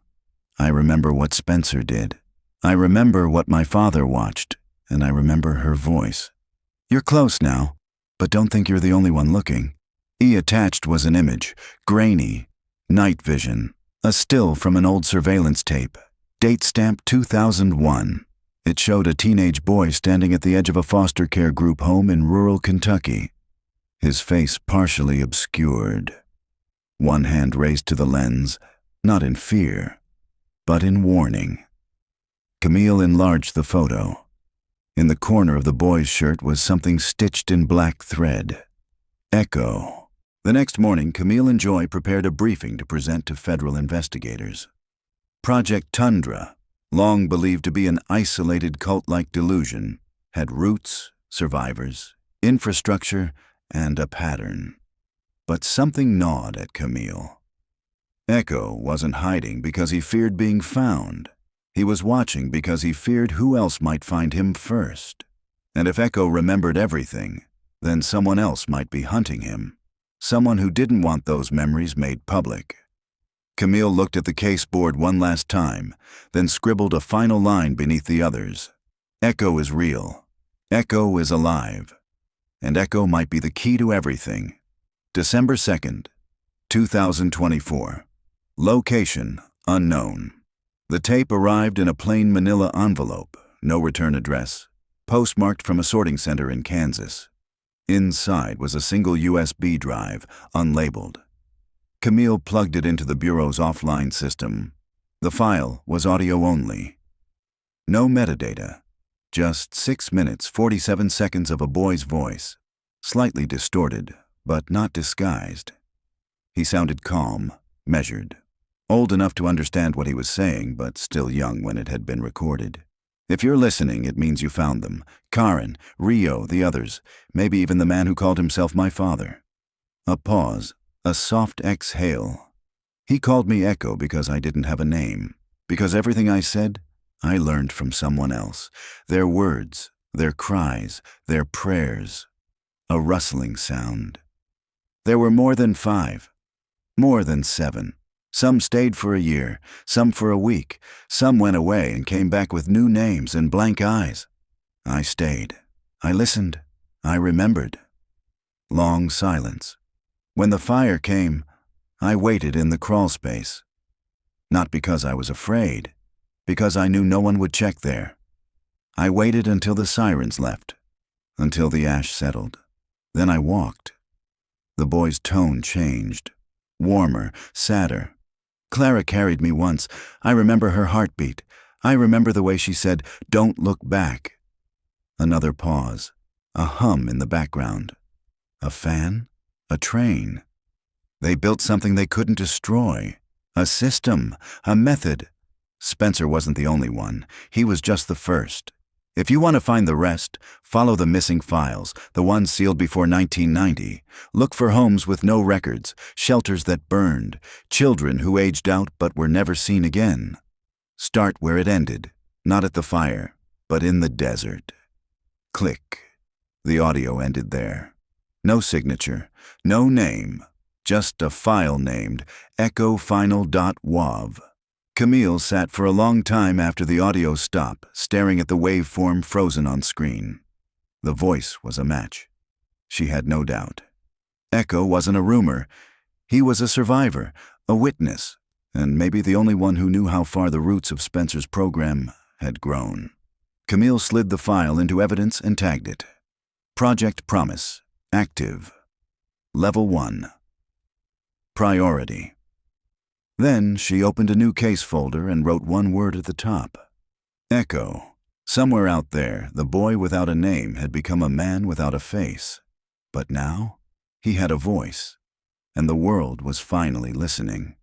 I remember what Spencer did. I remember what my father watched, and I remember her voice. "You're close now, but don't think you're the only one looking." Attached was an image, grainy, night vision, a still from an old surveillance tape, date stamp 2001. It showed a teenage boy standing at the edge of a foster care group home in rural Kentucky, his face partially obscured. One hand raised to the lens, not in fear, but in warning. Camille enlarged the photo. In the corner of the boy's shirt was something stitched in black thread. Echo. The next morning, Camille and Joy prepared a briefing to present to federal investigators. Project Tundra, long believed to be an isolated cult-like delusion, had roots, survivors, infrastructure, and a pattern. But something gnawed at Camille. Echo wasn't hiding because he feared being found. He was watching because he feared who else might find him first. And if Echo remembered everything, then someone else might be hunting him. Someone who didn't want those memories made public. Camille looked at the case board one last time, then scribbled a final line beneath the others. Echo is real. Echo is alive. And Echo might be the key to everything. December 2nd, 2024. Location unknown. The tape arrived in a plain manila envelope, no return address, postmarked from a sorting center in Kansas. Inside was a single USB drive, unlabeled. Camille plugged it into the Bureau's offline system. The file was audio only. No metadata, just 6 minutes, 47 seconds of a boy's voice, slightly distorted, but not disguised. He sounded calm, measured. Old enough to understand what he was saying, but still young when it had been recorded. If you're listening, it means you found them. Karen, Rio, the others, maybe even the man who called himself my father. A pause, a soft exhale. He called me Echo because I didn't have a name. Because everything I said, I learned from someone else. Their words, their cries, their prayers. A rustling sound. There were more than 5. More than 7. Some stayed for a year, some for a week, some went away and came back with new names and blank eyes. I stayed. I listened. I remembered. Long silence. When the fire came, I waited in the crawl space. Not because I was afraid, because I knew no one would check there. I waited until the sirens left, until the ash settled. Then I walked. The boy's tone changed. Warmer, sadder. Clara carried me once. I remember her heartbeat. I remember the way she said, "Don't look back." Another pause. A hum in the background. A fan? A train? They built something they couldn't destroy. A system. A method. Spencer wasn't the only one. He was just the first. If you want to find the rest, follow the missing files, the ones sealed before 1990. Look for homes with no records, shelters that burned, children who aged out but were never seen again. Start where it ended, not at the fire, but in the desert. Click. The audio ended there. No signature, no name, just a file named echofinal.wav. Camille sat for a long time after the audio stopped, staring at the waveform frozen on screen. The voice was a match. She had no doubt. Echo wasn't a rumor. He was a survivor, a witness, and maybe the only one who knew how far the roots of Spencer's program had grown. Camille slid the file into evidence and tagged it. Project Promise. Active. Level 1. Priority. Then she opened a new case folder and wrote one word at the top. Echo. Somewhere out there, the boy without a name had become a man without a face. But now, he had a voice, and the world was finally listening.